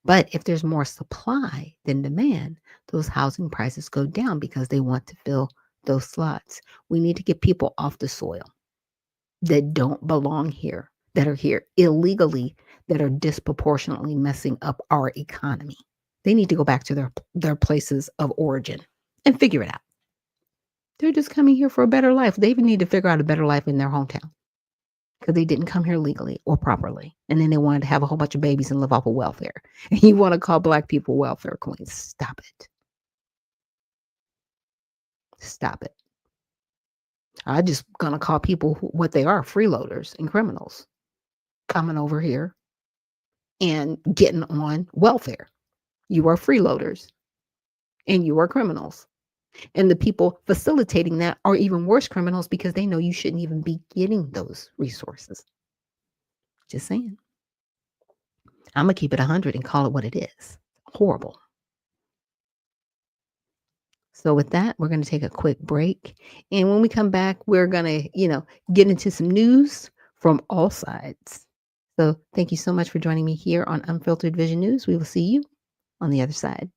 But if there's more supply than demand, those housing prices go down because they want to fill those slots. We need to get people off the soil that don't belong here, that are here illegally, that are disproportionately messing up our economy. They need to go back to their places of origin and figure it out. They're just coming here for a better life. They even need to figure out a better life in their hometown because they didn't come here legally or properly. And then they wanted to have a whole bunch of babies and live off of welfare. And you want to call Black people welfare queens. Stop it. Stop it. I'm just going to call people what they are, freeloaders and criminals coming over here and getting on welfare. You are freeloaders and you are criminals. And the people facilitating that are even worse criminals because they know you shouldn't even be getting those resources. Just saying. I'm going to keep it 100 and call it what it is. Horrible. So with that, we're going to take a quick break. And when we come back, we're going to, get into some news from all sides. So thank you so much for joining me here on Unfiltered Vision News. We will see you on the other side.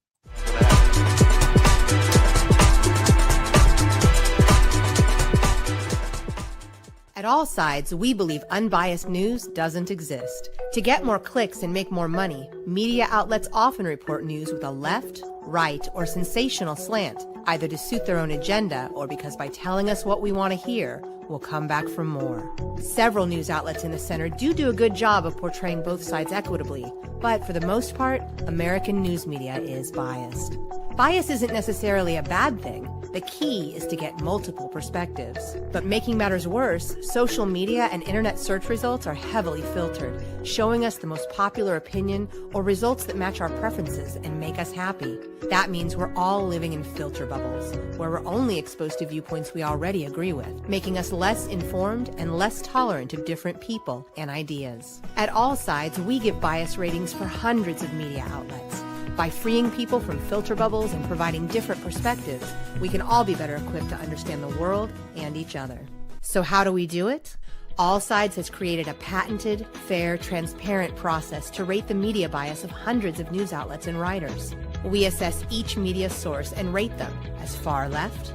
At All Sides, we believe unbiased news doesn't exist. To get more clicks and make more money, media outlets often report news with a left, right, or sensational slant, either to suit their own agenda or because by telling us what we want to hear, we'll come back for more. Several news outlets in the center do a good job of portraying both sides equitably, but for the most part, American news media is biased. Bias isn't necessarily a bad thing. The key is to get multiple perspectives. But making matters worse, social media and internet search results are heavily filtered, showing us the most popular opinion or results that match our preferences and make us happy. That means we're all living in filter bubbles, where we're only exposed to viewpoints we already agree with, making us less informed and less tolerant of different people and ideas. At All Sides, we give bias ratings for hundreds of media outlets. By freeing people from filter bubbles and providing different perspectives, we can all be better equipped to understand the world and each other. So how do we do it? All Sides has created a patented, fair, transparent process to rate the media bias of hundreds of news outlets and writers. We assess each media source and rate them as far left,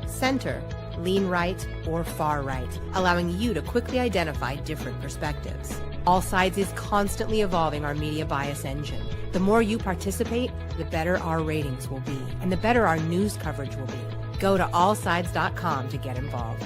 center, lean right, or far right, allowing you to quickly identify different perspectives. All Sides is constantly evolving our media bias engine. The more you participate, the better our ratings will be, and the better our news coverage will be. Go to allsides.com to get involved.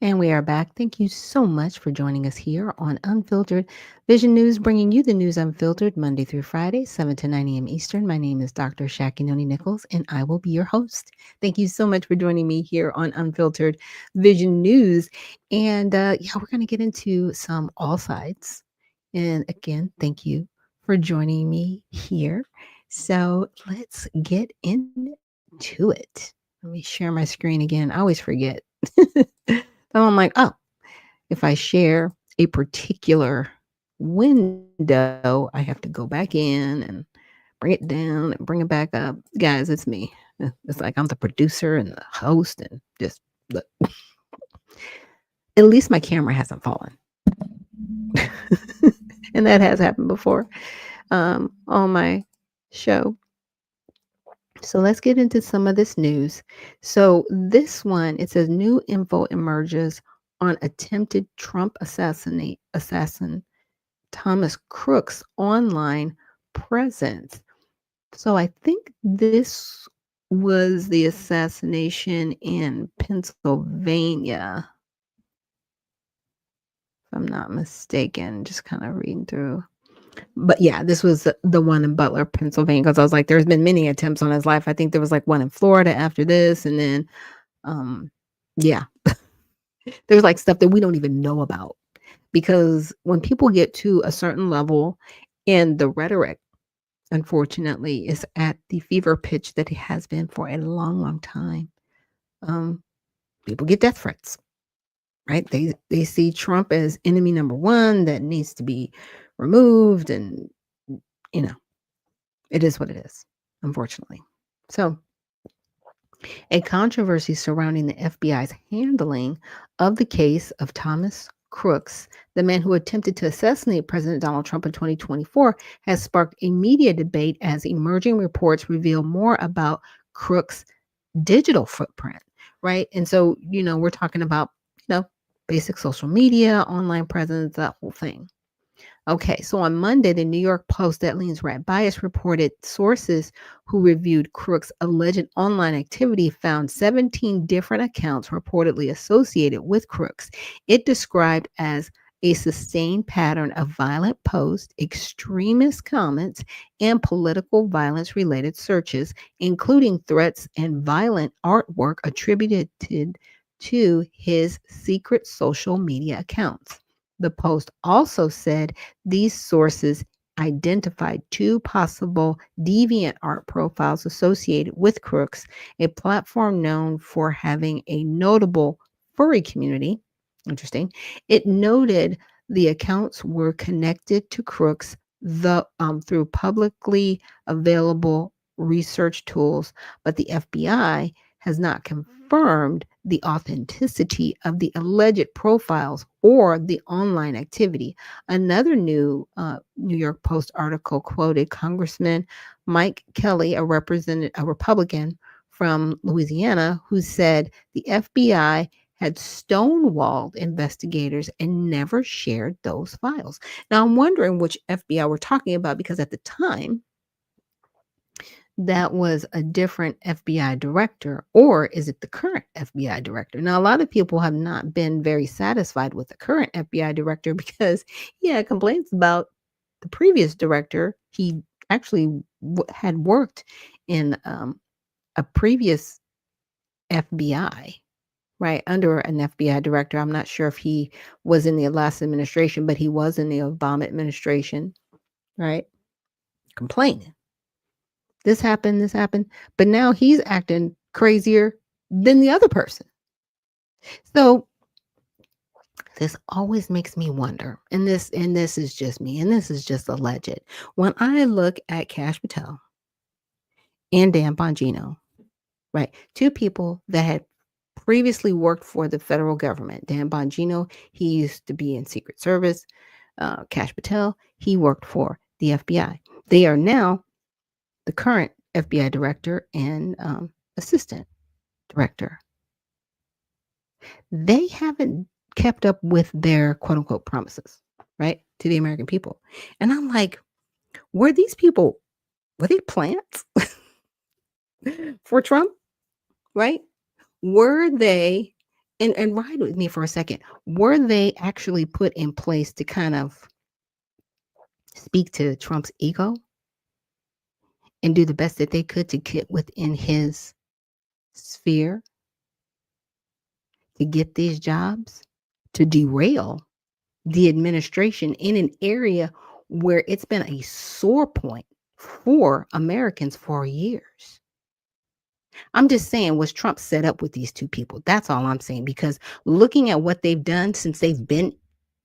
And we are back. Thank you so much for joining us here on Unfiltered Vision News, bringing you the news unfiltered Monday through Friday, 7 to 9 a.m. Eastern. My name is Dr. Ashaki Noni Nichols, and I will be your host. Thank you so much for joining me here on Unfiltered Vision News. And we're going to get into some All Sides. And again, thank you for joining me here. So let's get into it. Let me share my screen again. I always forget. So I'm like, if I share a particular window, I have to go back in and bring it down and bring it back up. Guys, it's me. It's like I'm the producer and the host and just look. At least my camera hasn't fallen. And that has happened before on my show. So let's get into some of this news. So this one, it says new info emerges on attempted Trump assassin Thomas Crook's online presence. So I think this was the assassination in Pennsylvania, if I'm not mistaken. Just kind of reading through. But yeah, this was the one in Butler, Pennsylvania, because I was like, there's been many attempts on his life. I think there was like one in Florida after this, and then yeah, there's like stuff that we don't even know about. Because when people get to a certain level and the rhetoric, unfortunately, is at the fever pitch that it has been for a long, long time, people get death threats, right? They see Trump as enemy number one that needs to be removed, and you know, it is what it is, unfortunately. So a controversy surrounding the FBI's handling of the case of Thomas Crooks, the man who attempted to assassinate President Donald Trump in 2024, has sparked a media debate as emerging reports reveal more about Crooks' digital footprint, right? And so, we're talking about, basic social media, online presence, that whole thing. Okay, so on Monday, the New York Post that leans right bias reported sources who reviewed Crook's alleged online activity found 17 different accounts reportedly associated with Crooks. It described as a sustained pattern of violent posts, extremist comments, and political violence related searches, including threats and violent artwork attributed to his secret social media accounts. The Post also said these sources identified two possible deviant art profiles associated with Crooks, a platform known for having a notable furry community. Interesting. It noted the accounts were connected to Crooks through publicly available research tools, but the FBI has not confirmed the authenticity of the alleged profiles or the online activity. Another New York Post article quoted Congressman Mike Kelly, a Republican from Louisiana, who said the FBI had stonewalled investigators and never shared those files. Now, I'm wondering which FBI we're talking about, because at the time, that was a different FBI director, or is it the current FBI director? Now, a lot of people have not been very satisfied with the current FBI director because he had complaints about the previous director. He actually had worked in a previous FBI, right, under an FBI director. I'm not sure if he was in the last administration, but he was in the Obama administration, right? Complaining. This happened, but now he's acting crazier than the other person. So this always makes me wonder, and this is just me, and this is just alleged. When I look at Kash Patel and Dan Bongino, right, two people that had previously worked for the federal government. Dan Bongino, he used to be in Secret Service. Kash Patel, he worked for the FBI. They are now the current FBI director and assistant director. They haven't kept up with their quote unquote promises, right, to the American people. And I'm like, were these people, were they plants for Trump, right? Were they, and ride with me for a second, were they actually put in place to kind of speak to Trump's ego and do the best that they could to get within his sphere, to get these jobs, to derail the administration in an area where it's been a sore point for Americans for years? I'm just saying, was Trump set up with these two people? That's all I'm saying, because looking at what they've done since they've been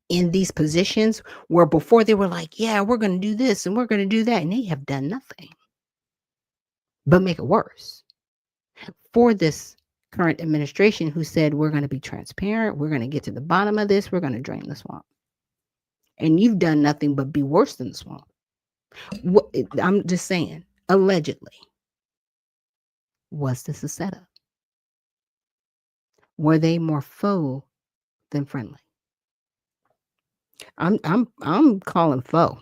in these positions, where before they were like, yeah, we're going to do this and we're going to do that, and they have done nothing but make it worse. for this current administration who said, we're going to be transparent, we're going to get to the bottom of this, we're going to drain the swamp. And you've done nothing but be worse than the swamp. I'm just saying, allegedly. Was this a setup? Were they more foe than friendly? I'm calling foe.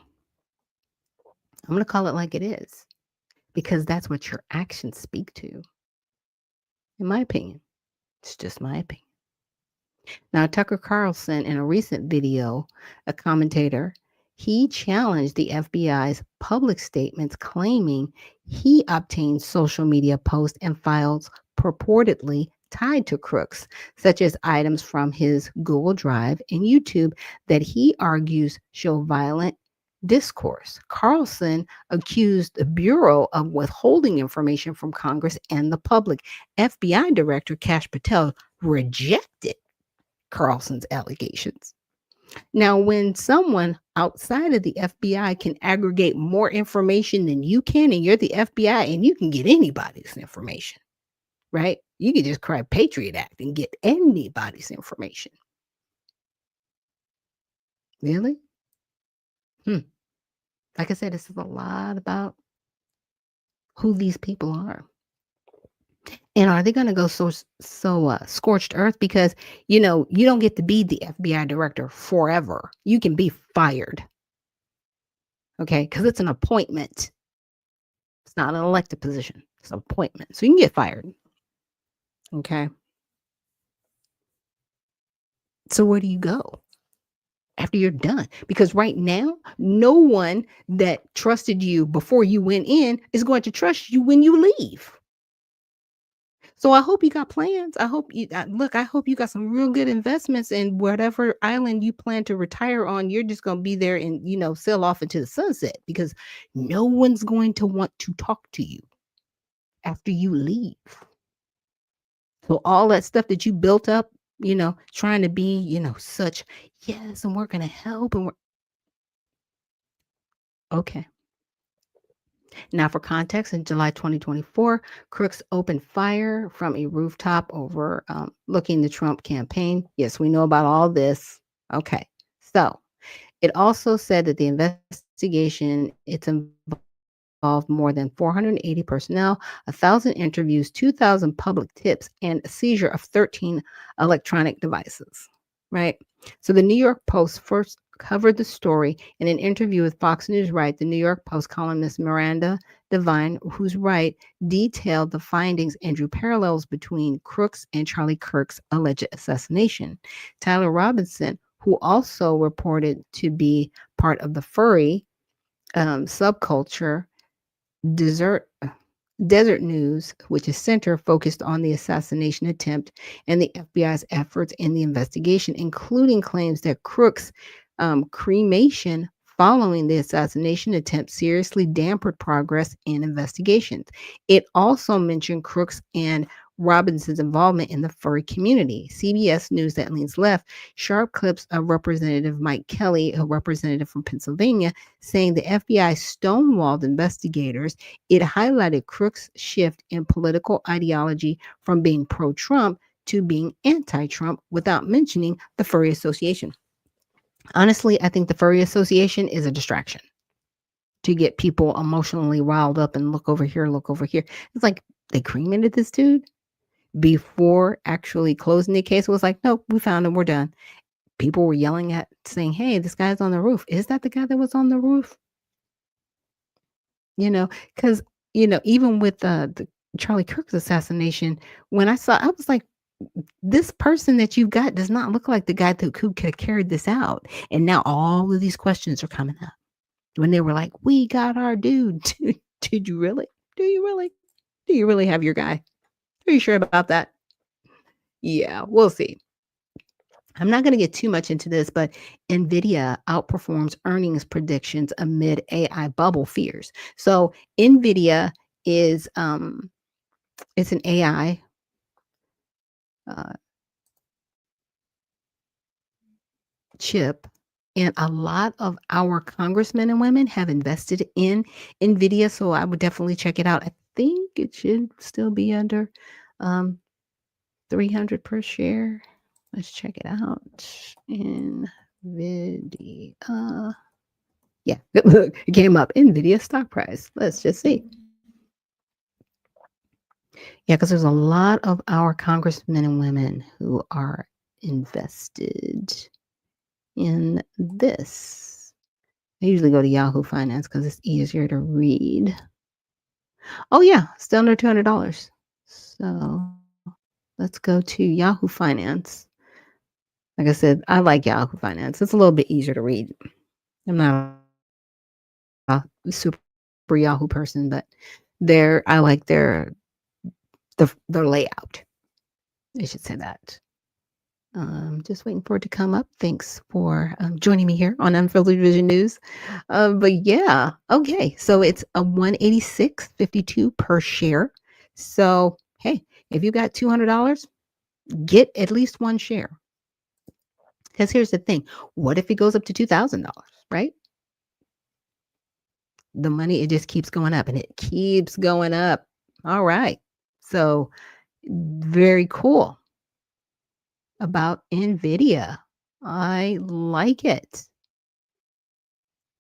I'm going to call it like it is, because that's what your actions speak to. In my opinion, it's just my opinion. Now, Tucker Carlson, in a recent video, a commentator, he challenged the FBI's public statements claiming he obtained social media posts and files purportedly tied to crooks, such as items from his Google Drive and YouTube that he argues show violent discourse. Carlson accused the Bureau of withholding information from Congress and the public. FBI Director Kash Patel rejected Carlson's allegations. Now, when someone outside of the FBI can aggregate more information than you can, and you're the FBI and you can get anybody's information, right? You can just cry Patriot Act and get anybody's information. Really? Like I said, this is a lot about who these people are. And are they going to go so scorched earth? Because, you don't get to be the FBI director forever. You can be fired. Okay? Because it's an appointment. It's not an elected position. It's an appointment. So you can get fired. Okay? So where do you go after you're done? Because right now, no one that trusted you before you went in is going to trust you when you leave. So I hope you got plans. I hope you I hope you got some real good investments in whatever island you plan to retire on. You're just going to be there and, sail off into the sunset, because no one's going to want to talk to you after you leave. So all that stuff that you built up, trying to be, such, yes, and we're going to help, and okay. Now, for context, in July 2024, crooks opened fire from a rooftop overlooking the Trump campaign. Yes, we know about all this. Okay. So it also said that the investigation, it's involved more than 480 personnel, 1,000 interviews, 2,000 public tips, and a seizure of 13 electronic devices. Right? So the New York Post first covered the story in an interview with Fox News. Right, the New York Post columnist Miranda Devine, who's right, detailed the findings and drew parallels between crooks and Charlie Kirk's alleged assassination. Tyler Robinson, who also reported to be part of the furry subculture Desert News, which is center focused on the assassination attempt and the FBI's efforts in the investigation, including claims that crooks' cremation following the assassination attempt seriously dampened progress in investigations. It also mentioned crooks and Robinson's involvement in the furry community. CBS News that leans left, sharp clips of Representative Mike Kelly, a representative from Pennsylvania, saying the FBI stonewalled investigators. It highlighted crooks' shift in political ideology from being pro-Trump to being anti-Trump without mentioning the Furry Association. Honestly, I think the Furry Association is a distraction to get people emotionally riled up and look over here, look over here. It's like they cremated this dude before actually closing the case. It was like, nope, we found him, we're done. People were yelling saying, hey, this guy's on the roof. Is that the guy that was on the roof? Because, even with the Charlie Kirk's assassination, when I was like, this person that you've got does not look like the guy who could have carried this out. And now all of these questions are coming up. When they were like, we got our dude. Did you really? Do you really? Do you really have your guy? Are you sure about that? Yeah, we'll see. I'm not going to get too much into this, but NVIDIA outperforms earnings predictions amid AI bubble fears. So NVIDIA is it's an AI chip, and a lot of our congressmen and women have invested in NVIDIA, so I would definitely check it out. I think it should still be under 300 per share. Let's check it out. NVIDIA. Yeah, look, it came up. NVIDIA stock price. Let's just see. Yeah, because there's a lot of our congressmen and women who are invested in this. I usually go to Yahoo Finance because it's easier to read. Oh, yeah, still under $200. So let's go to Yahoo Finance. Like I said, I like Yahoo Finance. It's a little bit easier to read. I'm not a super Yahoo person, but I like their layout. I should say that. Just waiting for it to come up. Thanks for joining me here on Unfiltered Vision News. But yeah, okay. So it's a 186.52 per share. So hey, if you got $200, get at least one share. Because here's the thing: what if it goes up to $2,000? Right? The money, it just keeps going up, and it keeps going up. All right. So very cool about NVIDIA. I like it.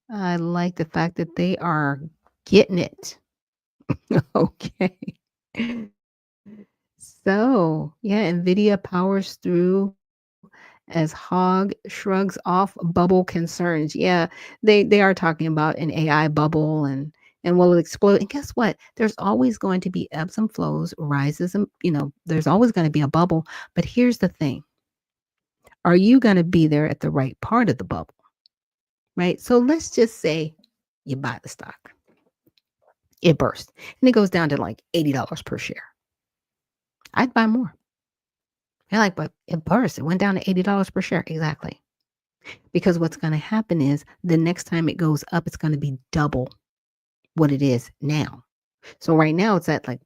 I like the fact that they are getting it. Okay. So, yeah, NVIDIA powers through as hog shrugs off bubble concerns. Yeah, they are talking about an AI bubble and will it explode? And guess what? There's always going to be ebbs and flows, rises and there's always going to be a bubble. But here's the thing. Are you going to be there at the right part of the bubble? Right? So let's just say you buy the stock. It bursts and it goes down to like $80 per share. I'd buy more. You're like, but it burst. It went down to $80 per share. Exactly. Because what's going to happen is the next time it goes up, it's going to be double what it is now. So right now it's at like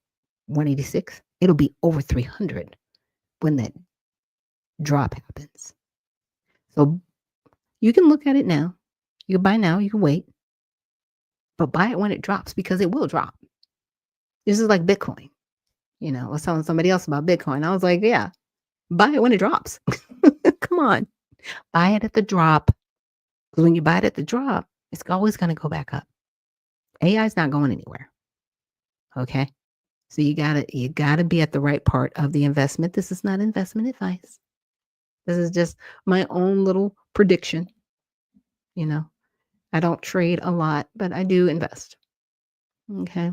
186. It'll be over 300 when that drop happens. So you can look at it now. You can buy now. You can wait. But buy it when it drops because it will drop. This is like Bitcoin. I was telling somebody else about Bitcoin. I was like, yeah, buy it when it drops. Come on. Buy it at the drop. Because when you buy it at the drop, it's always going to go back up. AI is not going anywhere. Okay. So you gotta be at the right part of the investment. This is not investment advice. This is just my own little prediction. I don't trade a lot, but I do invest. Okay.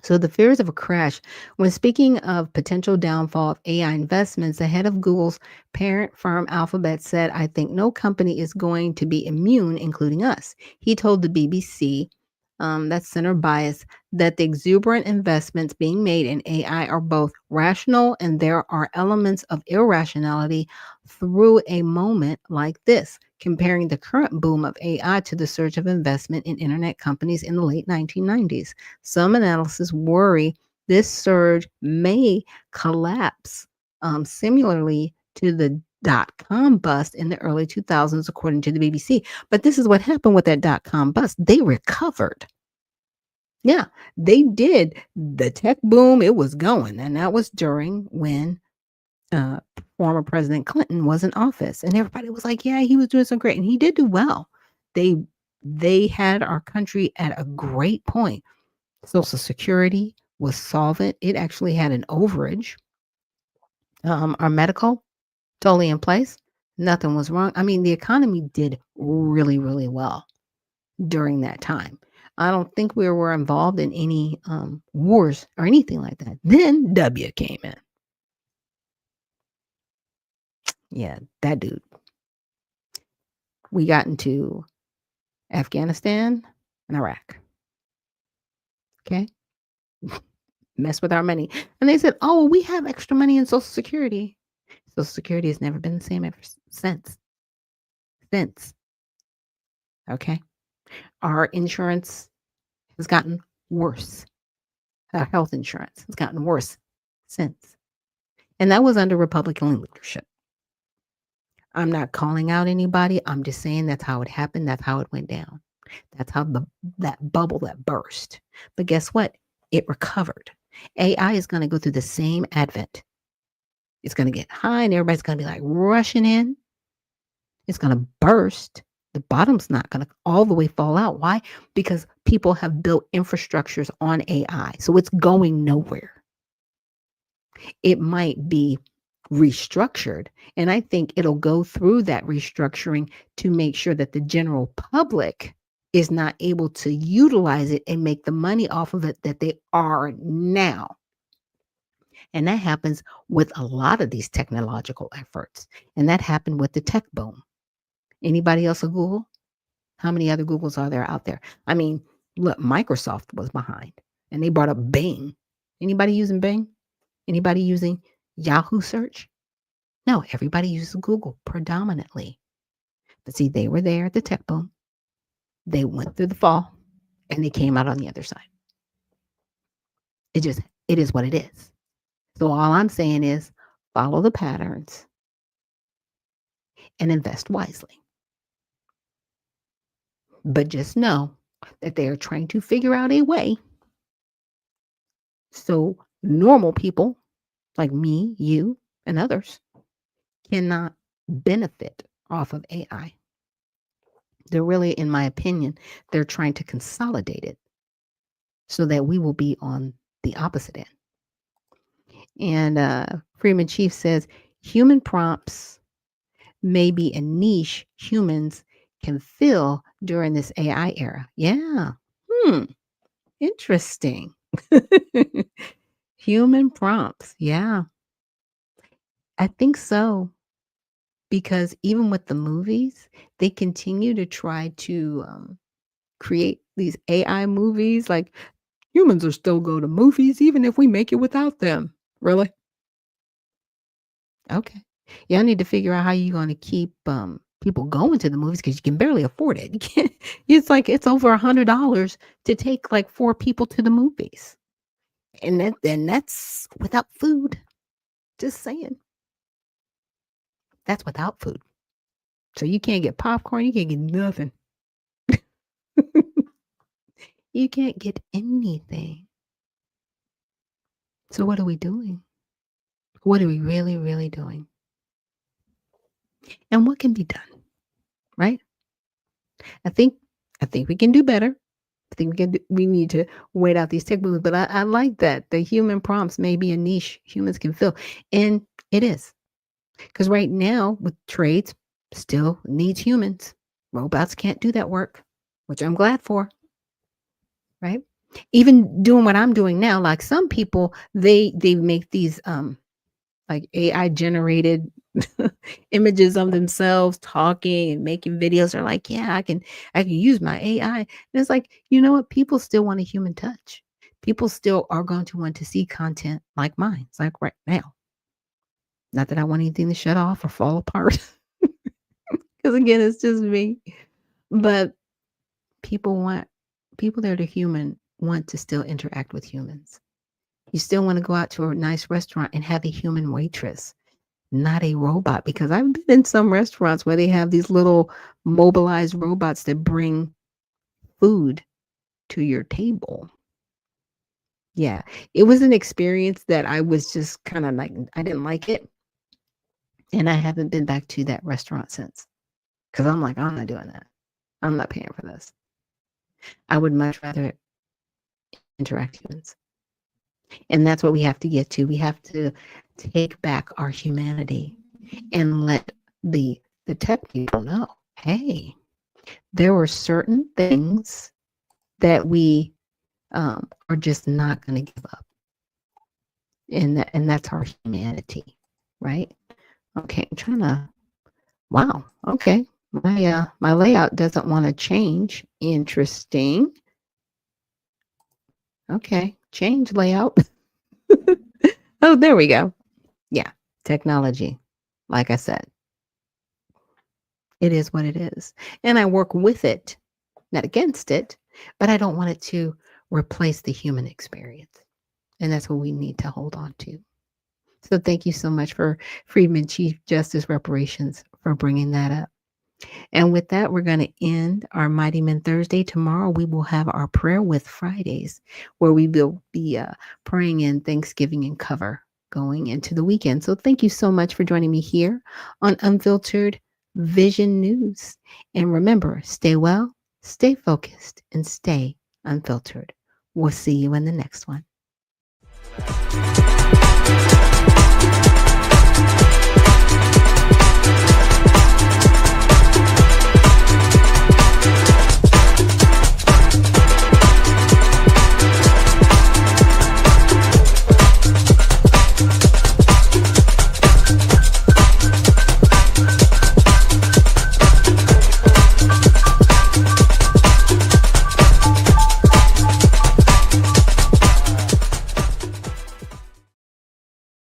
So the fears of a crash. When speaking of potential downfall of AI investments, the head of Google's parent firm Alphabet said, "I think no company is going to be immune, including us." He told the BBC, that's center bias, that the exuberant investments being made in AI are both rational and there are elements of irrationality through a moment like this, comparing the current boom of AI to the surge of investment in internet companies in the late 1990s. Some analysts worry this surge may collapse similarly to the dot-com bust in the early 2000s, according to the BBC. But this is what happened with that dot-com bust. They recovered. Yeah, they did. The tech boom, it was going. And that was during when former President Clinton was in office. And everybody was like, yeah, he was doing so great. And he did do well. They had our country at a great point. Social Security was solvent. It actually had an overage. Our medical, totally in place. Nothing was wrong. I mean, the economy did really, really well during that time. I don't think we were involved in any wars or anything like that. Then W came in. Yeah, that dude. We got into Afghanistan and Iraq. Okay. Mess with our money. And they said, oh, we have extra money in Social Security. Social Security has never been the same ever since. Okay. Our insurance has gotten worse. Our health insurance has gotten worse since. And that was under Republican leadership. I'm not calling out anybody. I'm just saying that's how it happened. That's how it went down. That's how that bubble that burst. But guess what? It recovered. AI is going to go through the same advent. It's going to get high and everybody's going to be like rushing in. It's going to burst. The bottom's not going to all the way fall out. Why? Because people have built infrastructures on AI. So it's going nowhere. It might be restructured. And I think it'll go through that restructuring to make sure that the general public is not able to utilize it and make the money off of it that they are now. And that happens with a lot of these technological efforts. And that happened with the tech boom. Anybody else a Google? How many other Googles are there out there? I mean, look, Microsoft was behind and they brought up Bing. Anybody using Bing? Anybody using Yahoo search? No, everybody uses Google predominantly. But see, they were there at the tech boom. They went through the fall and they came out on the other side. It is what it is. So all I'm saying is follow the patterns and invest wisely. But just know that they are trying to figure out a way so normal people like me, you, and others cannot benefit off of AI. They're really, in my opinion, they're trying to consolidate it so that we will be on the opposite end. And Freeman Chief says human prompts may be a niche humans can fill during this AI era. Yeah. Interesting. Human prompts. Yeah. I think so. Because even with the movies, they continue to try to create these AI movies. Like humans will still go to movies even if we make it without them. Really? Okay. Y'all need to figure out how you're going to keep people going to the movies because you can barely afford it. You can't, it's like it's over $100 to take like 4 people to the movies. And that's without food. Just saying. That's without food. So you can't get popcorn, you can't get nothing. You can't get anything. So what are we doing? What are we really, really doing? And what can be done? Right? I think we can do better. I think we need to wait out these tech movements. But I like that. The human prompts may be a niche humans can fill. And it is. Because right now with trades still needs humans. Robots can't do that work, which I'm glad for. Right? Even doing what I'm doing now, like some people, they make these like AI generated images of themselves talking and making videos. Are like, yeah, I can use my AI. And it's like, you know what? People still want a human touch. People still are going to want to see content like mine. It's like right now. Not that I want anything to shut off or fall apart. Because again, it's just me. But people that are human want to still interact with humans. You still want to go out to a nice restaurant and have a human waitress, not a robot. Because I've been in some restaurants where they have these little mobilized robots that bring food to your table. Yeah, it was an experience that I was just kind of like, I didn't like it. And I haven't been back to that restaurant since. Because I'm like, I'm not doing that. I'm not paying for this. I would much rather interact with humans. And that's what we have to get to. We have to take back our humanity and let the tech people know, hey, there were certain things that we are just not going to give up. And that's our humanity, right? Okay, I'm trying to, wow, okay. My layout doesn't want to change. Interesting. Okay, change layout. Oh, there we go. Yeah, technology. Like I said, it is what it is. And I work with it, not against it, but I don't want it to replace the human experience. And that's what we need to hold on to. So thank you so much for Freedman Chief Justice Reparations for bringing that up. And with that, we're going to end our Mighty Men Thursday. Tomorrow, we will have our Prayer with Fridays, where we will be praying in Thanksgiving and cover going into the weekend. So thank you so much for joining me here on Unfiltered Vision News. And remember, stay well, stay focused, and stay unfiltered. We'll see you in the next one.